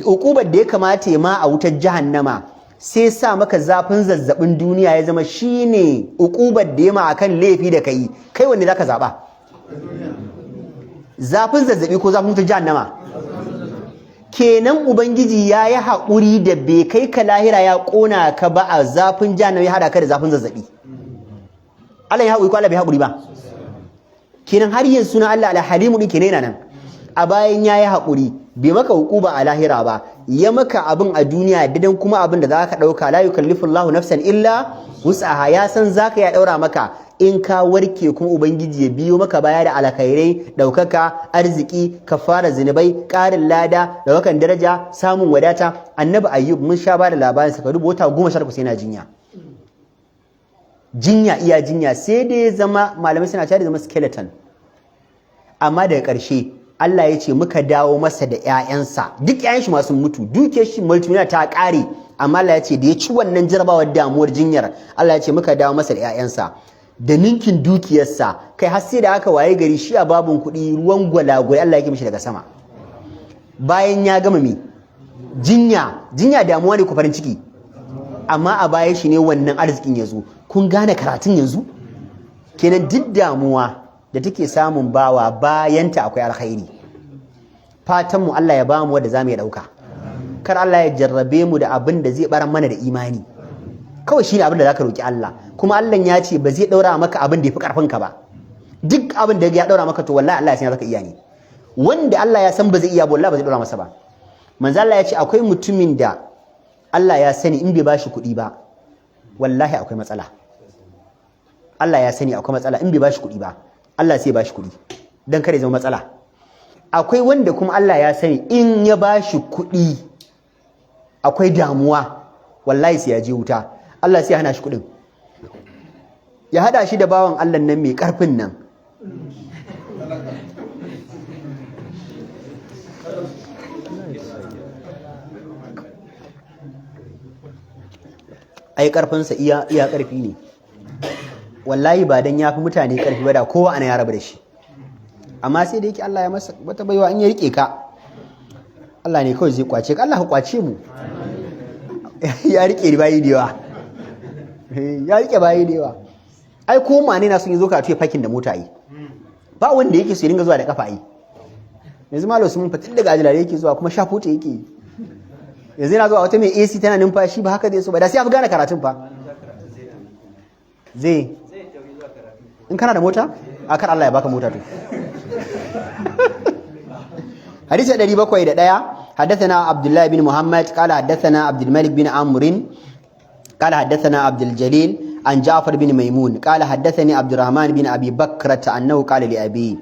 uqubar da ya kamata ya ma a wutar jahannama, sai sa maka zafin zazzabin duniya ya zama shine uqubar da ya ma akan laifi da kai, kai wanne zaka zaba? Zafin zazzabi ko zafin wutar jahannama? Kenan ubangiji ya yi haƙuri da bai kai ka lahira ya ƙona ka ba a zafin jahannama, ya hada ka da zafin zazzabi. Allah ya haƙuri ko Allah bai haƙuri ba? Kenan har yin suna Allah al-Halimu din kenan nan. A bayan ya yi haƙuri bai maka hukuba a lahira ba, ya maka abin a duniya dadan kuma abin da za ka ɗauka, la yukallifu Allahu nafsan illa wus'aha, ya san za ka ya ɗaura maka in ka warke kuma ubangiji ya biyo maka baya da alkhairai, ɗaukaka, arziki, kafara zinubai, ƙarin lada, ɗaukakan daraja, samun wadata. Annabi Ayyub mun sha ba da labarin sa, ka duba wata 18 sai na jinya iya jinya, sai dai zama malamai suna cewa da zama skeleton. Amma daga ƙarshe Allah ya ce muka dawo masa da ƴaƴansa, duk ƴaƴan shi masu mutu, dukiyar shi multimillion ta ƙare, amma Allah ya ce da ya ci wannan jarabawar damuwar jinyar, Allah ya ce muka dawo masa da ƴaƴansa da ninkin dukiyarsa, kai har sai da aka waye gari shi a babun kuɗi ruwan gwalagwai Allah ya mishi daga sama. Bayan ya gama me jinya damuwa ne ko farin ciki, amma a baya shi ne wannan arzikin ya zo. Kun gane karatun yanzu? Kenan duk damuwa da take samun bawa bayanta akwai alkhairi. Fatanmu Allah ya bamu wanda zamu ya dauka. Kar Allah ya jarrabe mu da abin da zai baran mana da imani. Kawai shine abin da zaka roki Allah. Kuma Allah ya ce ba zai daura maka abin da yafi karfin ka ba. Duk abin da ya daura maka to wallahi Allah ya san zaka iya ne. Wanda Allah ya san ba zai iya ba wallahi ba zai daura masa ba. Manzo Allah ya ce akwai mutumin da Allah ya sani in bai bashi kuɗi ba wallahi akwai matsala. Allah ya sani akwai matsala in bai bashi kuɗi ba. Allah sai ya bashi kuɗi dan kare zama matsala. Akwai wanda kuma Allah ya sani in ya bashi kuɗi akwai damuwa, wallahi sai ya je wuta. Allah sai ya hana shi kuɗin, ya hada shi da bawan Allah nan mai ƙarfin nan. Ai ƙarfinsa iya ƙarfi ne. Wallahi ba dan yafi mutane karfi ba da kowa ana ya rabu da shi, amma sai da yake Allah ya masa wata baiwa, in ya rike ka Allah ne kawai zai kwace ka. Allah ka kwace mu. Ya rike bayi da yawa, ya rike bayi da yawa. Ai ko mane na sun yi zo ka tuye fakin da mota yi, ba wanda yake su dinga zuwa da kafa yi. Yanzu malo sun fatin daga ajilare yake zuwa kuma shafote yake. Yanzu yana zuwa wata mai AC tana numfashi, ba haka zai so ba, da sai ya fi gane karatun fa. Zai in kana da mota a kar Allah ya baka mota to. Hadisi 701 haddathana Abdullah bin Muhammad qala haddathana Abdul Malik bin Amr qala haddathana Abdul Jalil an Ja'far bin Maimun qala haddathani Abdurrahman bin Abi Bakr annahu qala li abi.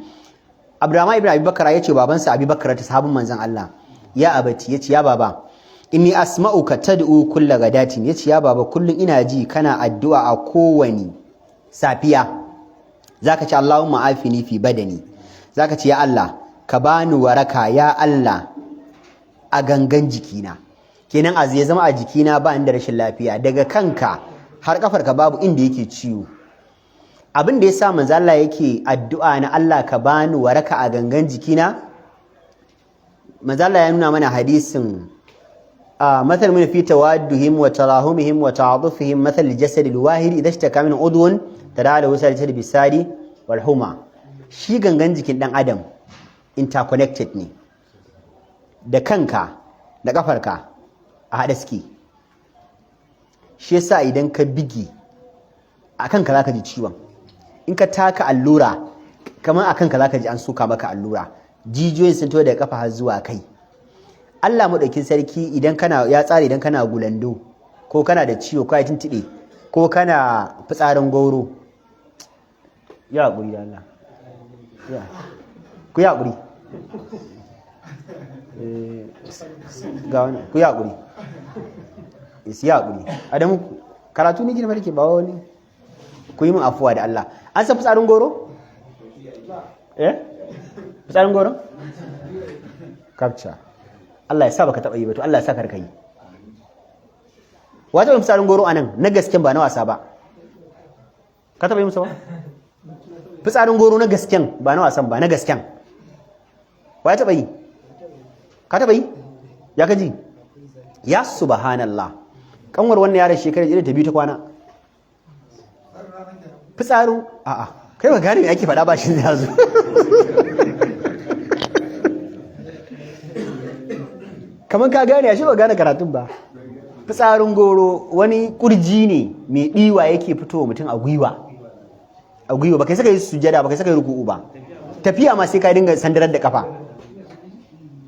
Abdurrahman ibn Abi Bakr yace babansa Abi Bakr sahabin manzon Allah, ya abati yace ya baba inni asma'uka tad'u kulla gadatin, yace ya baba kullun ina ji kana addu'a a kowani safiya. Zaka ce Allahumma afini fi badani, zaka ce ya Allah ka bani waraka ya Allah a gangan jikina. Kenan a zai zama a jikina ba inda rashin lafiya, daga kanka har kafarka babu inda yake ciwo. Abin da yasa manzo Allah yake addu'a na Allah ka bani waraka a gangan jikina, manzo Allah ya nuna mana hadisin مثل من في توادهم وتراهمهم وتعاطفهم مثل الجسد الواحد إذا اشتكى من عضو تداعى له سائر الجسد بالسهر والحمى. shi gangan jikin dan adam interconnected ne, da kanka da kafarka a haɗe suke. Shi yasa idan ka bigi a kanka zaka ji ciwon, in ka taka allura kamar a kanka zaka ji an suka maka allura, jijiyoyin sun to daga kafa har zuwa kai. Allah madaukin sarki idan kana ya tsare, idan kana gulando ko kana da ciwo ko ya tuntube ko kana fitsarin gauro, ya haƙuri da Allah ku ya haƙuri ga wani ku ya haƙuri ya haƙuri adamu karatu ne gina ke ba wani ku yi min afuwa da Allah an san fitsarin goro? fitsarin goro? kapca Allah ya sa baka taɓa yi ba to Allah ya sa karka yi wata yin fitsarin goro a nan na gasken ba na wasa ba ka taɓa yi musa ba? fitsarin goro na gasken ba na wasan ba na gasken wa ya taɓa yi? ka taɓa yi? ya kaji? ya subhanallah kanwar wannan yaran shekarar irin ta biyu ta kwana fitsarin a'a kai ba gane me ake faɗa ba shi ya zo kamar ka gane shi ba gane karatun ba fitsarin goro wani kurji ne mai ɗiwa yake fitowa mutum a gwiwa ba kai saka yi sujada ba kai saka yi ruku'u ba tafiya ma sai ka dinga sandarar da kafa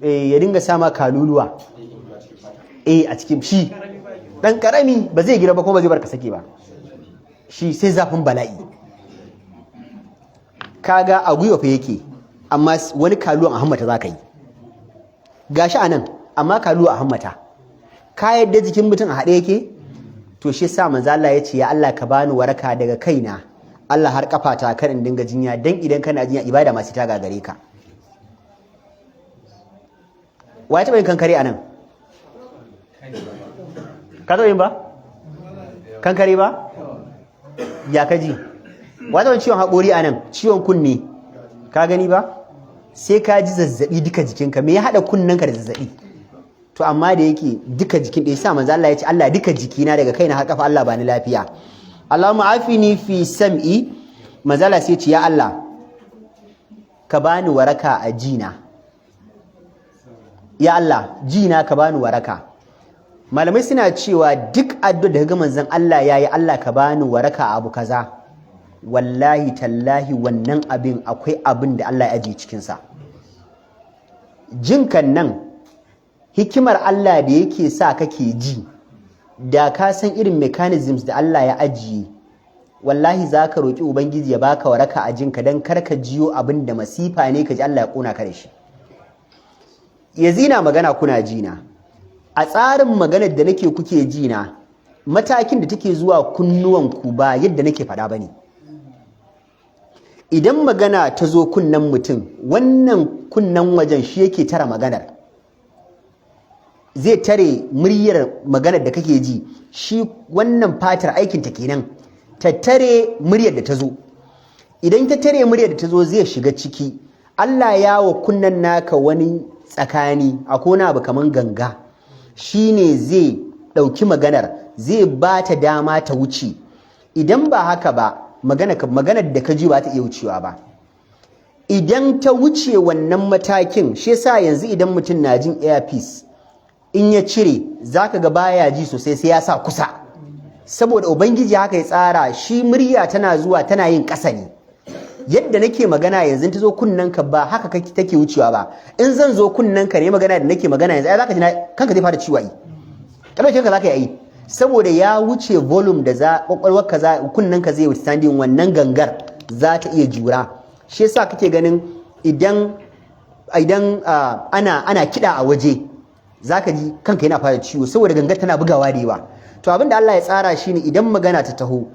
ya dinga sama kaluluwa a cikin shi dan karami ba zai gira ba kuma ba zai barka sake ba shi sai zafin bala'i kaga a gwiwa fa yake amma wani kaluwan a hammata za ka yi gashi a nan amma kaluwa a hammata ka yadda jikin mutum a haɗe yake to shi sa manzo Allah ya ce ya Allah ka bani waraka daga kaina Allah har kafata kar in dinga jinya dan idan kana jinya ibada ma sai ta gagare ka waye taɓa yin kankare a nan ka taɓa yin ba kankare ba ya kaji wata ciwon haƙori a nan ciwon kunne ka gani ba sai ka ji zazzaɓi duka jikinka me ya haɗa kunnenka da zazzaɓi to amma da yake duka jikin da ya sa manzo Allah ya ce Allah duka jikina daga kaina har kafa Allah bani lafiya Allahumma afini fi sam'i manzo Allah sai ya ce ya Allah ka bani waraka a jina ya Allah jina ka bani waraka malamai suna cewa duk addu'a da ga manzon Allah yayi Allah ka bani waraka abu kaza wallahi tallahi wannan abin akwai abin da Allah ya ajiye cikinsa jinkan nan hikimar Allah da yake sa kake ji da ka san irin mechanisms da Allah ya ajiye wallahi za ka roƙi ubangiji ya baka waraka a jinka don karka jiyo abin da masifa ne ka ji Allah ya ƙona ka da shi yazina magana kuna jina a tsarin maganar da nake kuke jina matakin da take zuwa kunnuwanku ba yadda nake faɗa ba ne idan magana ta zo kunnen mutum wannan kunnen wajen shi yake tara maganar zai tare muryar maganar da kake ji shi wannan fatar aikinta kenan ta tare muryar da ta zo idan ta tare muryar da ta zo zai shiga ciki Allah ya wa kunnen naka wani tsakani a kona abu kaman ganga shine zai ɗauki maganar zai ba ta dama ta wuce idan ba haka ba maganar da ka ji ba ta iya wucewa ba idan ta wuce wannan matakin shi yasa yanzu idan mutum na jin earpiece in ya cire zaka ga baya ji sosai sai ya sa kusa saboda ubangiji haka ya tsara shi murya tana zuwa tana yin ƙasa ne yadda nake magana yanzu ta zo kunnanka ba haka take wucewa ba in zan zo kunnanka ne magana da nake magana yanzu ai zaka ji kanka zai fara ciwo ai kalmar zaka yi saboda ya wuce volume da kwakwalwarka kunnanka zai wuce standing wannan gangar za ta iya jura shi yasa kake ganin idan ana kiɗa a waje zaka ji kanka yana fara ciwo saboda gangar tana bugawa da yawa to abinda Allah ya tsara shine idan magana ta taho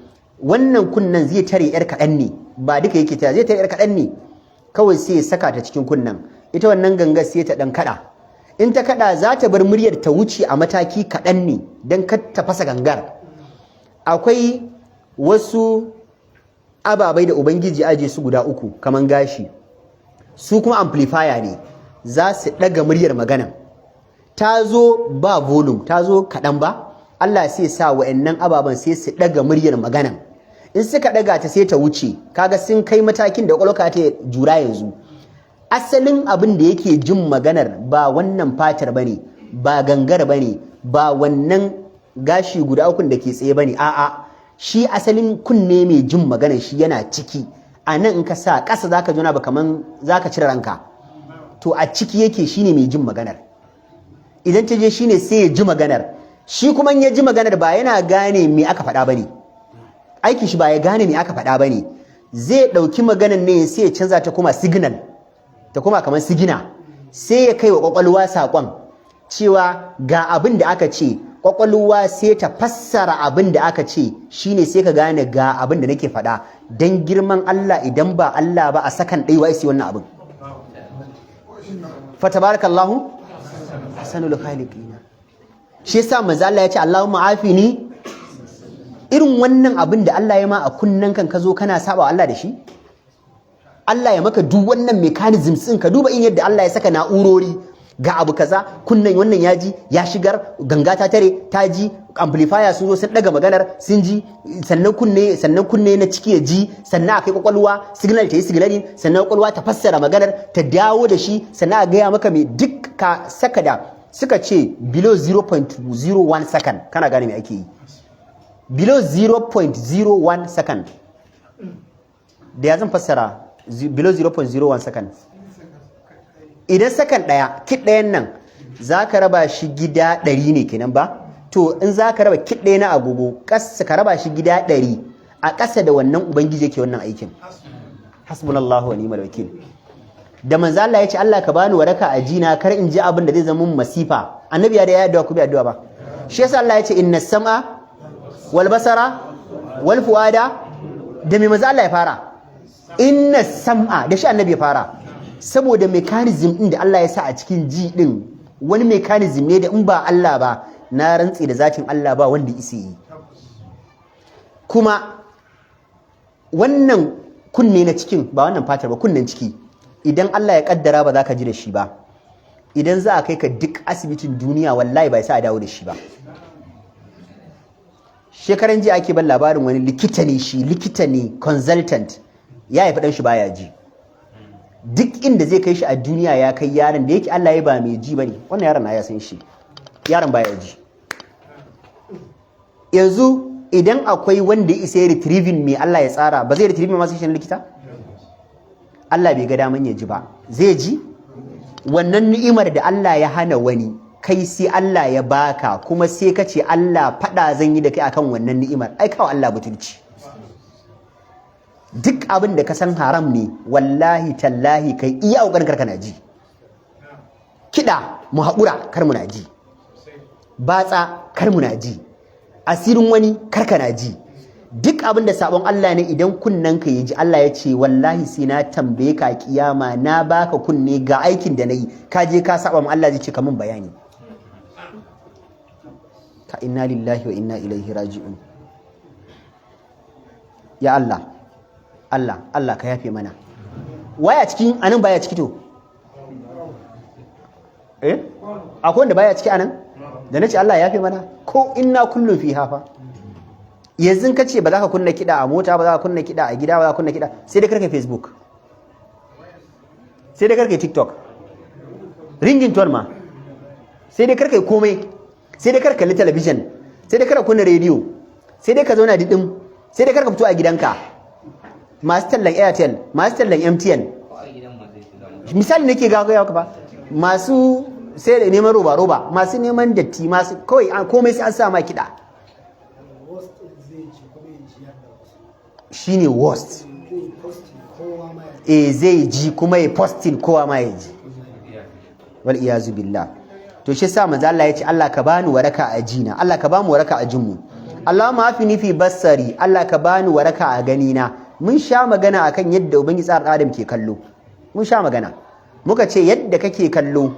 wannan kunnan zai tare yar kaɗan ne ba duka yake tare zai tare yar kaɗan ne kawai sai ya saka ta cikin kunnan ita wannan gangar sai ta dan kada in ta kada za ta bar muryar ta wuce a mataki kaɗan ne don kar ta fasa gangar akwai wasu ababai da ubangiji aje su guda uku kaman gashi su kuma amplifier ne za su ɗaga muryar magana ta zo ba volume ta zo kaɗan ba Allah sai sa wa'annan ababen sai su ɗaga muryar magana in suka ɗaga ta sai ta wuce kaga sun kai matakin da ƙwaƙwalwa ta jura yanzu asalin abin da yake jin maganar ba wannan fatar bane ba gangar bane ba wannan gashi guda ukun da ke tsaye bane a'a shi asalin kunne mai jin maganar shi yana ciki a nan in ka sa ƙasa zaka jona ba kaman zaka cire ranka to a ciki yake shine mai jin maganar idan ta je shine sai ya ji maganar shi kuma in ya ji maganar ba yana gane me aka faɗa bane aikin shi ba ya gane me aka faɗa bane zai ɗauki maganan ne sai ya canza ta kuma signal, ta kuma kamar sigina, sai ya kai wa ƙwaƙwalwa saƙon cewa ga abin da aka ce, ƙwaƙwalwa sai ta fassara abin da aka ce, shine sai ka gane ga abin da nake faɗa. Dan girman Allah, idan ba Allah ba a sakan ɗaya wa isi wannan abin. Fa tabarakallahu ahsanul khaliqina. Shi yasa manzo Allah ya ce Allahumma afini. Irin wannan abin da Allah ya ma a kunnen kan ka zo kana saba wa Allah da shi, Allah ya maka duk wannan mechanisms din, ka duba in yadda Allah ya saka na'urori, ga abu kaza kunnen wannan ya ji, ya shigar, ganga ta tare ta ji, amplifier sun zo sun daga maganar sun ji, sannan kunne na ciki ya ji, sannan akai kwakwalwa signal ta yi signaling, sannan kwakwalwa ta fassara maganar ta dawo da shi, sannan a gaya maka mai duk ka saka da suka ce below 0.01 second kana gane me ake yi. Below 0.01 second. Da ya zan fassara below 0.01 second. Idan second ɗaya, kit ɗayan nan za ka raba shi gida 100 ne kenan ba? To in za ka raba kit ɗaya na agogo, ka raba shi gida 100, a ƙasa da wannan Ubangiji yake wannan aikin. Hasbunallahu wa ni'mal wakil. Da manzo Allah ya ce Allah ka bani waraka a jina, kar in ji abin da zai zama mun masifa. Annabi ya da ya addu'a ku bi addu'a ba. Shi yasa Allah ya ce inna sam'a wal basara wal fuada, da me manzo Allah ya fara? Inna sam'a, da shi annabi ya fara, saboda mechanism din da Allah ya sa a cikin ji din wani mechanism ne da in ba Allah ba, na rantsi da zatin Allah ba wanda isa yi. Kuma wannan kunne na cikin, ba wannan fatar ba, kunnen ciki, idan Allah ya kaddara ba za ka ji da shi ba, idan za a kai ka duk asibitin duniya wallahi bai sa a dawo da shi ba. Shekaran jiya ake ban labarin wani likita ne consultant, ya haifi ɗan shi baya ji, duk inda zai kai shi a duniya ya kai yaron da yake Allah ya ba mai ji bane, wannan yaron na ya san shi, yaron baya ji. Yanzu idan akwai wanda ya isa retrieving mai Allah ya tsara, ba zai retrieving masu shi likita? Allah bai ga daman ya ji ba, zai ji? Wannan ni'imar da Allah ya hana wani, kai sai Allah ya baka, kuma sai ka ce Allah faɗa zan yi da kai akan wannan ni'imar, ai kawo Allah butulci. Duk abin da ka san haram ne, wallahi tallahi kai iya ƙoƙarin karka na ji. Kiɗa mu haƙura kar mu na ji, batsa kar mu na ji, asirin wani karka na ji. Duk abin da sabon Allah ne, idan kunnen ka ya ji, Allah ya ce wallahi sai na tambaye ka kiyama, na baka kunne ga aikin da nayi, ka je ka saba mu, Allah zai ce ka mun bayani. Ka inna lillahi wa inna ilaihi raji'un. Ya Allah ka yafe mana. Waya cikin anan baya ciki to? Akwai wanda baya ciki anan? Da nace Allah ya yafe mana, ko inna kullun fi hafa. Yanzu ka ce ba za ka kunna kiɗa a mota, ba za ka kunna kiɗa a gida, ba za ka kunna kiɗa, sai dai karka Facebook, sai dai karka TikTok, ringin ton ma, sai dai karka komai, sai dai karka kalli talabijin, sai dai karka kunna rediyo, sai dai ka zauna didim, sai dai karka fito a gidanka. Masu tallan Airtel, masu tallan MTN, misali nake ga ka ba, masu sai da neman roba, masu neman datti, masu kawai komai sai an sa ma kiɗa. Shine worst. Zai ji kuma ya posting kowa ma ya ji. Wal iyazu billah. To shi yasa manzo Allah ya ce Allah ka bani waraka a jina, Allah ka bamu waraka a jinmu. Allahumma afini fi basari, Allah ka bani waraka a ganina. Mun sha magana akan yadda ubangiji tsar Adam ke kallo. Mun sha magana. Muka ce yadda kake kallo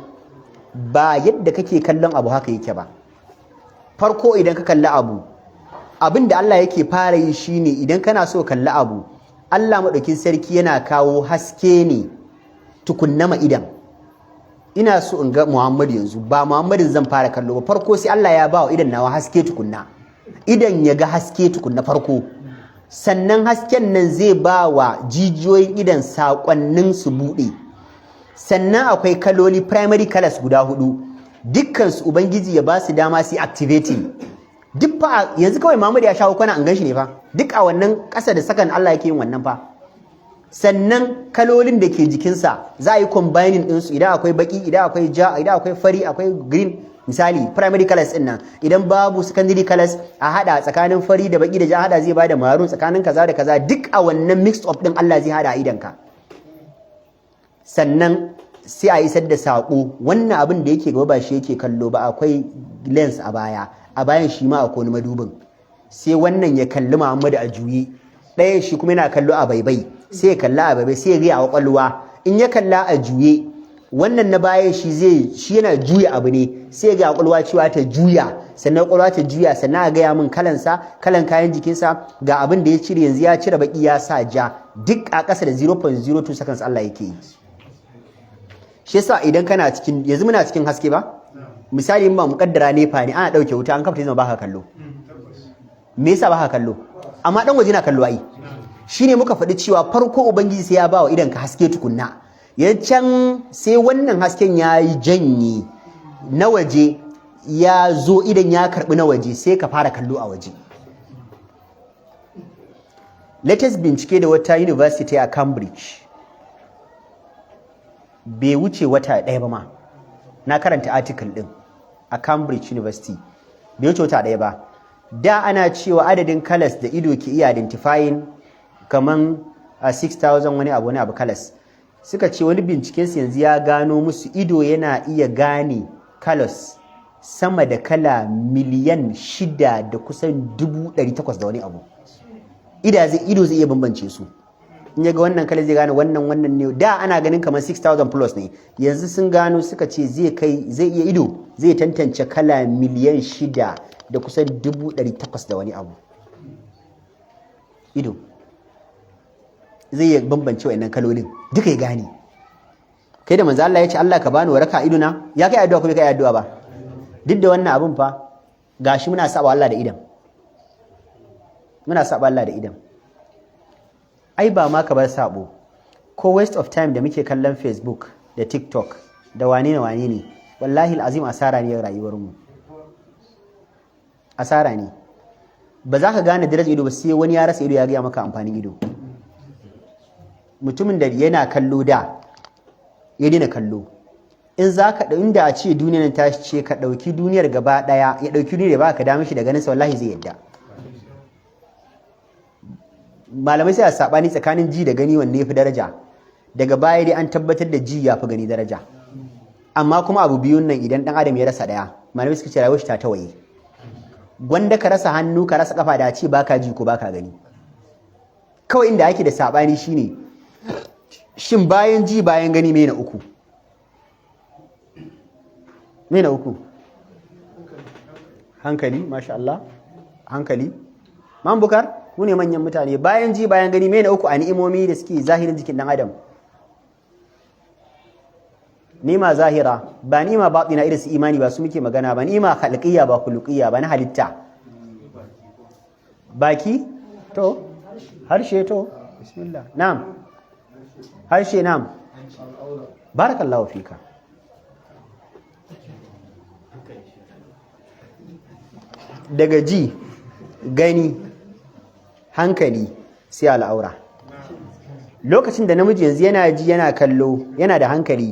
ba yadda kake kallon abu haka yake ba. Farko idan ka kalli abu, abin da Allah yake fara yi shine idan kana so kalli abu, Allah maɗaukin sarki yana kawo haske ne tukunna ma idan. Ina so in ga Muhammadu yanzu, ba Muhammadin zan fara kallo ba, farko sai Allah ya ba wa idan nawa haske tukunna, idan ya ga haske tukunna farko, sannan hasken nan zai ba wa jijiyoyin idan saƙonnin su buɗe. Sannan akwai kaloli primary colors guda 4, dukkansu Ubangiji ya ba su dama su activating. Duk fa yanzu kawai Muhammad ya shawo kwana an ganshi ne fa, duk a wannan ƙasa da sakan Allah yake yin wannan fa. Sannan kalolin da ke jikinsa za a yi combining ɗinsu, idan akwai baki, idan akwai ja, idan akwai fari, akwai green, misali primary colors din nan idan babu secondary colors a hada tsakanin fari da baki da ja hada zai bada maroon tsakanin kaza da kaza duk a wannan mixed up din Allah zai hada a idanka sannan sai a isar da sako wannan abin da yake gaba ba shi yake kallo ba akwai lens a bayan shi ma akwai wani madubin sai wannan ya kalli Muhammadu a juye ɗaya shi kuma yana kallo a baibai sai ya kalla a baibai sai ya ga a kwakwalwa in ya kalla a juye wannan na baya shi yana juya abu ne sai ga kwakwalwa cewa ta juya sannan kwakwalwa ta juya sannan a gaya min kalan kayan jikinsa ga abin da ya cire yanzu ya cire baki ya sa ja duk a ƙasa da 0.02 seconds Allah yake yi shi yasa idan kana cikin yanzu muna cikin haske ba misali in ba muƙaddara nefa ne ana ɗauke wuta an kafa zama baka kallo me yasa baka kallo amma dan waje na kallo ai shine muka faɗi cewa farko ubangiji sai ya ba wa idan ka haske tukunna can sai wannan hasken ya yi janye na waje ya zo idan ya karbi na waje sai ka fara kallo a waje latest bincike da wata university a Cambridge bai wuce wata ɗaya ba ma na karanta article din a Cambridge University bai wuce wata ɗaya ba da ana cewa adadin colors da ido ke iya identifying kaman 6,000 wani abu colors suka ce wani bincikensu yanzu ya gano musu ido yana iya gane colors sama da kala miliyan 6 da kusan 800 da wani abu ido zai iya bambance su in yaga wannan kala zai gane wannan ne da ana ganin kamar 6,000 plus ne yanzu sun gano suka ce zai iya ido zai tantance kala miliyan 6 da kusan 800 da wani abu ido zai iya bambance wa'annan kalolin duka ya gane kai da manzo Allah ya ce Allah ka bani waraka idona ya kai addu'a ko bai kai addu'a ba duk da wannan abun fa gashi muna saba Allah da idan ai ba ma ka bar sabo ko waste of time da muke kallon Facebook da TikTok da wane ne wallahi alazim asara ne rayuwar mu asara ne ba za ka gane darajar ido ba sai wani ya rasa ido ya ga maka amfanin ido mutumin da yana kallo da ya daina kallo inda a ce duniyar ta ce ka dauki duniyar gaba daya ya dauki duniyar ba ka dami shi da ganin sa wallahi zai yadda malamai sai a sabani tsakanin ji da gani wanne yafi daraja daga baya dai an tabbatar da ji yafi gani daraja amma kuma abu biyun nan idan dan adam ya rasa daya malamai suka ce rayuwar shi ta tawaye gwanda ka rasa hannu ka rasa kafa da a ce baka ji ko baka gani kawai inda ake da sabani shine shin bayan ji bayan gani me na uku hankali masha Allah hankali man bukar mu ne manyan mutane bayan ji bayan gani me na uku a ni'imomi da suke zahirin jikin dan adam nima zahira ba nima batina irin su imani ba su muke magana ba nima khalqiyya ba khuluqiyya ba na halitta baki to harshe to bismillah na'am harshe na'am barakallahu fika daga ji gani hankali sai al'aura lokacin da namiji yanzu yana ji yana kallo yana da hankali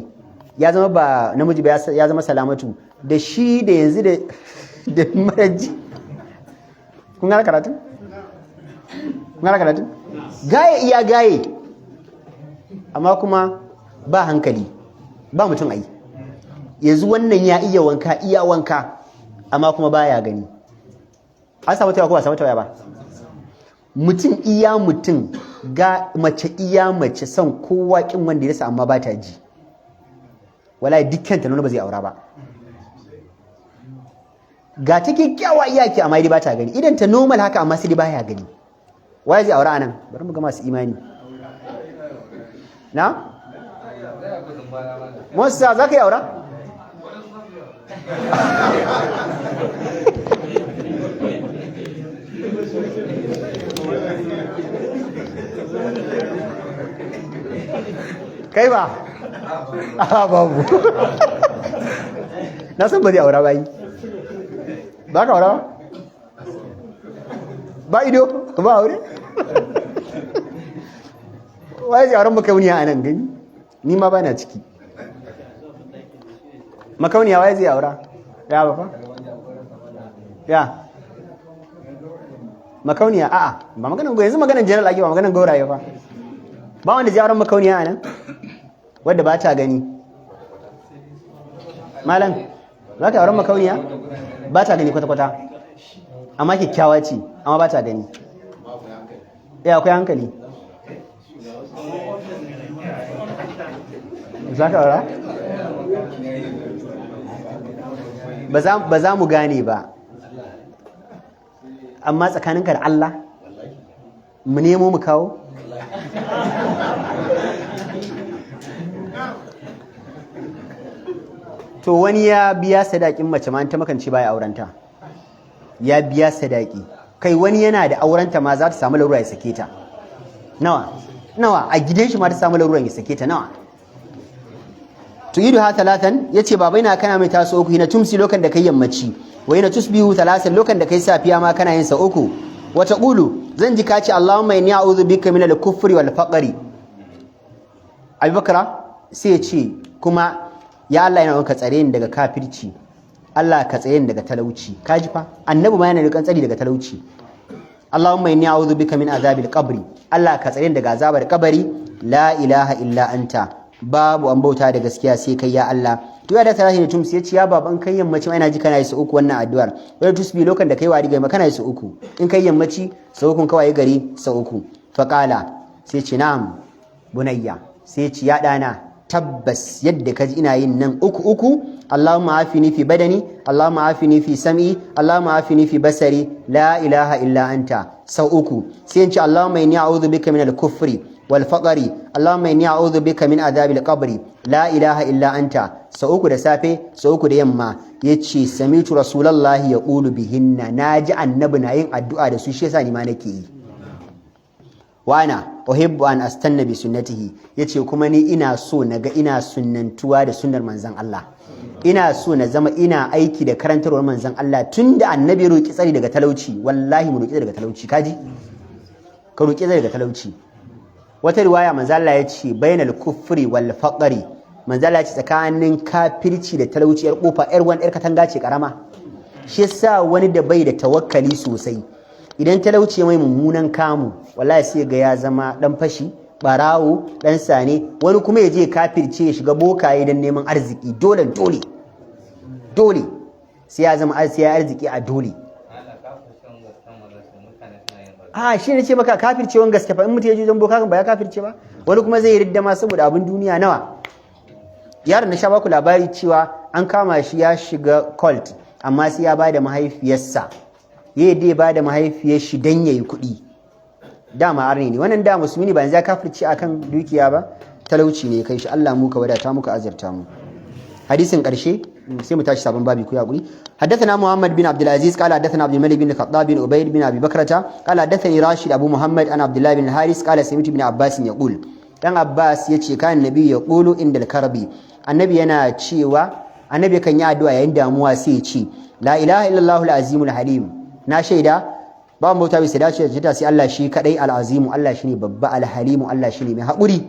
ya zama ba namiji ba ya zama salamatu da shi da yanzu da maraji kun gane karatun? gaye iya gaye amma kuma ba hankali ba mutum ai yanzu wannan ya iya wanka amma kuma baya gani an samu tawa ko ba samu tawa ba mutum iya mutum ga mace iya mace son kowa kin wanda ya rasa amma ba ta ji wallahi dukkan ta nuna ba zai aura ba ga ta kyakkyawa iyaki amma dai ba ta gani idan ta normal haka amma sai dai baya gani waye zai aura anan bari mu ga masu imani na Musa za ka yi aura kai ba babu na san ba zai aura ba yi ba ka aura ba ido ba aure waye zai auren makauniya a nan gani ni ma ba na ciki makauniya waye zai aura ya ba fa ya makauniya a'a ba maganan yanzu maganan general ake ba maganan gauraye fa ba wanda zai auren makauniya anan wadda ba ta gani malam za ka auren makauniya ba ta gani kwata-kwata amma kyakkyawa ce amma ba ta gani ya akwai hankali za ka aura? ba za mu gane ba amma tsakaninka da Allah mu nemo mu kawo to wani ya biya sadakin mace ma ta makance baya aurenta ya biya sadaki kai wani yana da aurenta ma za ta samu larura ya sake ta nawa a gidan shi ma ta samu larura ya sake ta nawa tu'idu ha talatan yace babai na kana mai taso uku hina tumsi lokan da kai yammaci wa hina tusbihu talasan lokan da kai safiya ma kana yin sa uku wa taqulu zan ji kace Allahumma inni a'udhu bika min al-kufri wal faqri Abubakar sai ya ce kuma ya Allah yana ka tsare ni daga kafirci Allah ka tsare ni daga talauci kaji fa annabi ma yana da tsari daga talauci Allahumma inni a'udhu bika min azabil qabri Allah ka tsare ni daga azabar kabari la ilaha illa anta babu an bauta da gaskiya sai kai ya Allah to ya da tarahi ne tumsi yace ya baban kai yammaci ina ji kana yi su uku wannan addu'ar wai tusbi lokan da kai wadi ga kana yi su uku in kai yammaci sau uku kawai gari sau uku fa qala sai ce na'am bunayya sai ce ya dana tabbas yadda kaji ina yin nan uku Allahumma afini fi badani Allahumma afini fi sam'i Allahumma afini fi basari la ilaha illa anta sau uku sai in ce Allahumma inni a'udhu bika min al-kufri wal faqri Allahumma inni a'udhu bika min adhabil qabri la ilaha illa anta sau uku da safe sau uku da yamma yace sami'tu rasulullahi yaqulu bihinna naji annabi na yin addu'a da su shi yasa ni ma nake yi wa ana uhibbu an astanna bi sunnatihi yace kuma ni ina so naga ina sunnantuwa da sunnar manzon Allah ina so na zama ina aiki da karantarwar manzon Allah tunda annabi roki tsari daga talauci wallahi mu roki daga talauci kaji ka roki tsari daga talauci wata riwaya manzon Allah yace bainal kufri wal faqri manzon Allah yace tsakanin kafirci da talauci yar kofa yar wani yar katanga ce karama shi yasa wani da bai da tawakkali sosai idan talauci mai mummunan kamu wallahi sai ga ya zama dan fashi barawo dan sane wani kuma ya je kafirce ya shiga bokaye dan neman arziki dole sai ya zama arziki a dole shi ne ce maka kafircewan gaske fa in mutum ya je don boka kan ba ya kafirce ba wani kuma zai ridda ma saboda abin duniya nawa yaron na sha baku labari cewa an kama shi ya shiga cult amma sai ya bada mahaifiyarsa dai ba da mahaifiyar shi dan yayi kuɗi dama arne ne wannan da musulmi ne ba yanzu ya kafirci akan dukiya ba talauci ne kai shi Allah mu ka wadata muka azurta mu hadisin karshe sai mu tashi sabon babi ku ya guri حدثنا محمد بن عبد العزيز قال حدثنا عبد الملك بن الخطاب بن عبيد بن ابي بكرة قال حدثني راشد ابو محمد عن عبد الله بن الحارث قال سمعت ابن عباس يقول dan Abbas yace kan nabi ya qulu indal karbi annabi yana cewa annabi kan yi addu'a yayin damuwa sai ya ce la ilaha illallah al-azimul halim na shaida ba mu bauta bisa dace da sai Allah shi kadai al-azimu Allah shine babba al-halimu Allah shine mai haƙuri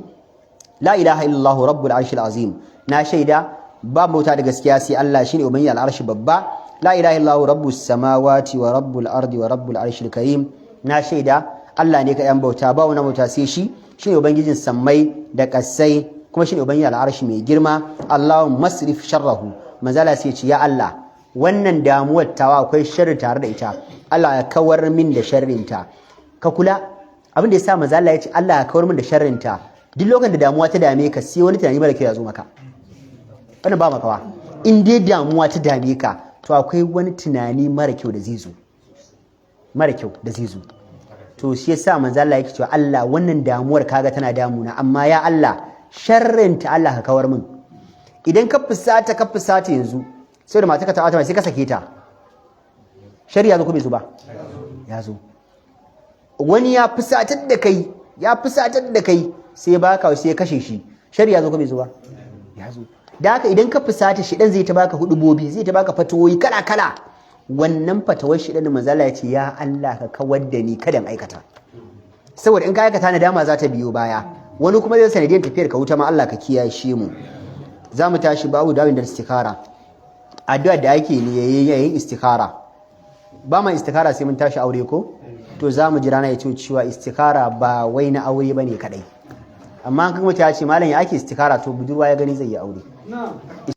la ilaha illallah rabbul arshil azim na shaida ba mu bauta da gaskiya sai Allah shine ubangi al-arshi babba la ilaha illallah rabbus samawati wa rabbul ardi wa rabbul arshil karim na shaida Allah ne ka yan bauta ba wani bauta sai shi shine ubangijin sammai da kasai kuma shine ubangi al-arshi mai girma Allahumma masrif sharrahu manzala sai ce ya Allah wannan damuwar tawa akwai sharri tare da ita Allah ya kawar min da sharrinta ka kula abin da yasa manzo Allah ya ce Allah ya kawar min da sharrinta duk lokacin da damuwa ta dame ka sai wani tunani mara kyau ya zo maka wannan ba makawa in dai damuwa ta dame ka to akwai wani tunani mara kyau da zai zo to shi yasa manzo Allah yake cewa Allah wannan damuwar kaga tana damuna amma ya Allah sharrinta Allah ka kawar min idan ka fusata yanzu sai da mataka ta sai ka sake ta shari'a zo ko bai zo ba ya zo wani ya fusatar da kai sai baka sai kashe shi shari'a zo ko bai zo ba ya zo da haka idan ka fusata shi dan zai ta baka hudubobi zai ta baka fatawoyi kala wannan fatawar shi dan manzala ya ce ya Allah ka kawar da ni kada in aikata saboda in ka aikata na dama za ta biyo baya wani kuma zai sanadiyar tafiyar ka wuta ma Allah ka kiyaye shi mu za mu tashi babu dawin da istikara addu'a da ake ne yayin istikhara ba ma istikhara sai mun tashi aure ko to za mu jira na yace cewa istikhara ba wai na aure bane kadai amma kan mutum ya ce malam ya ake istikhara to budurwa ya gani zai yi aure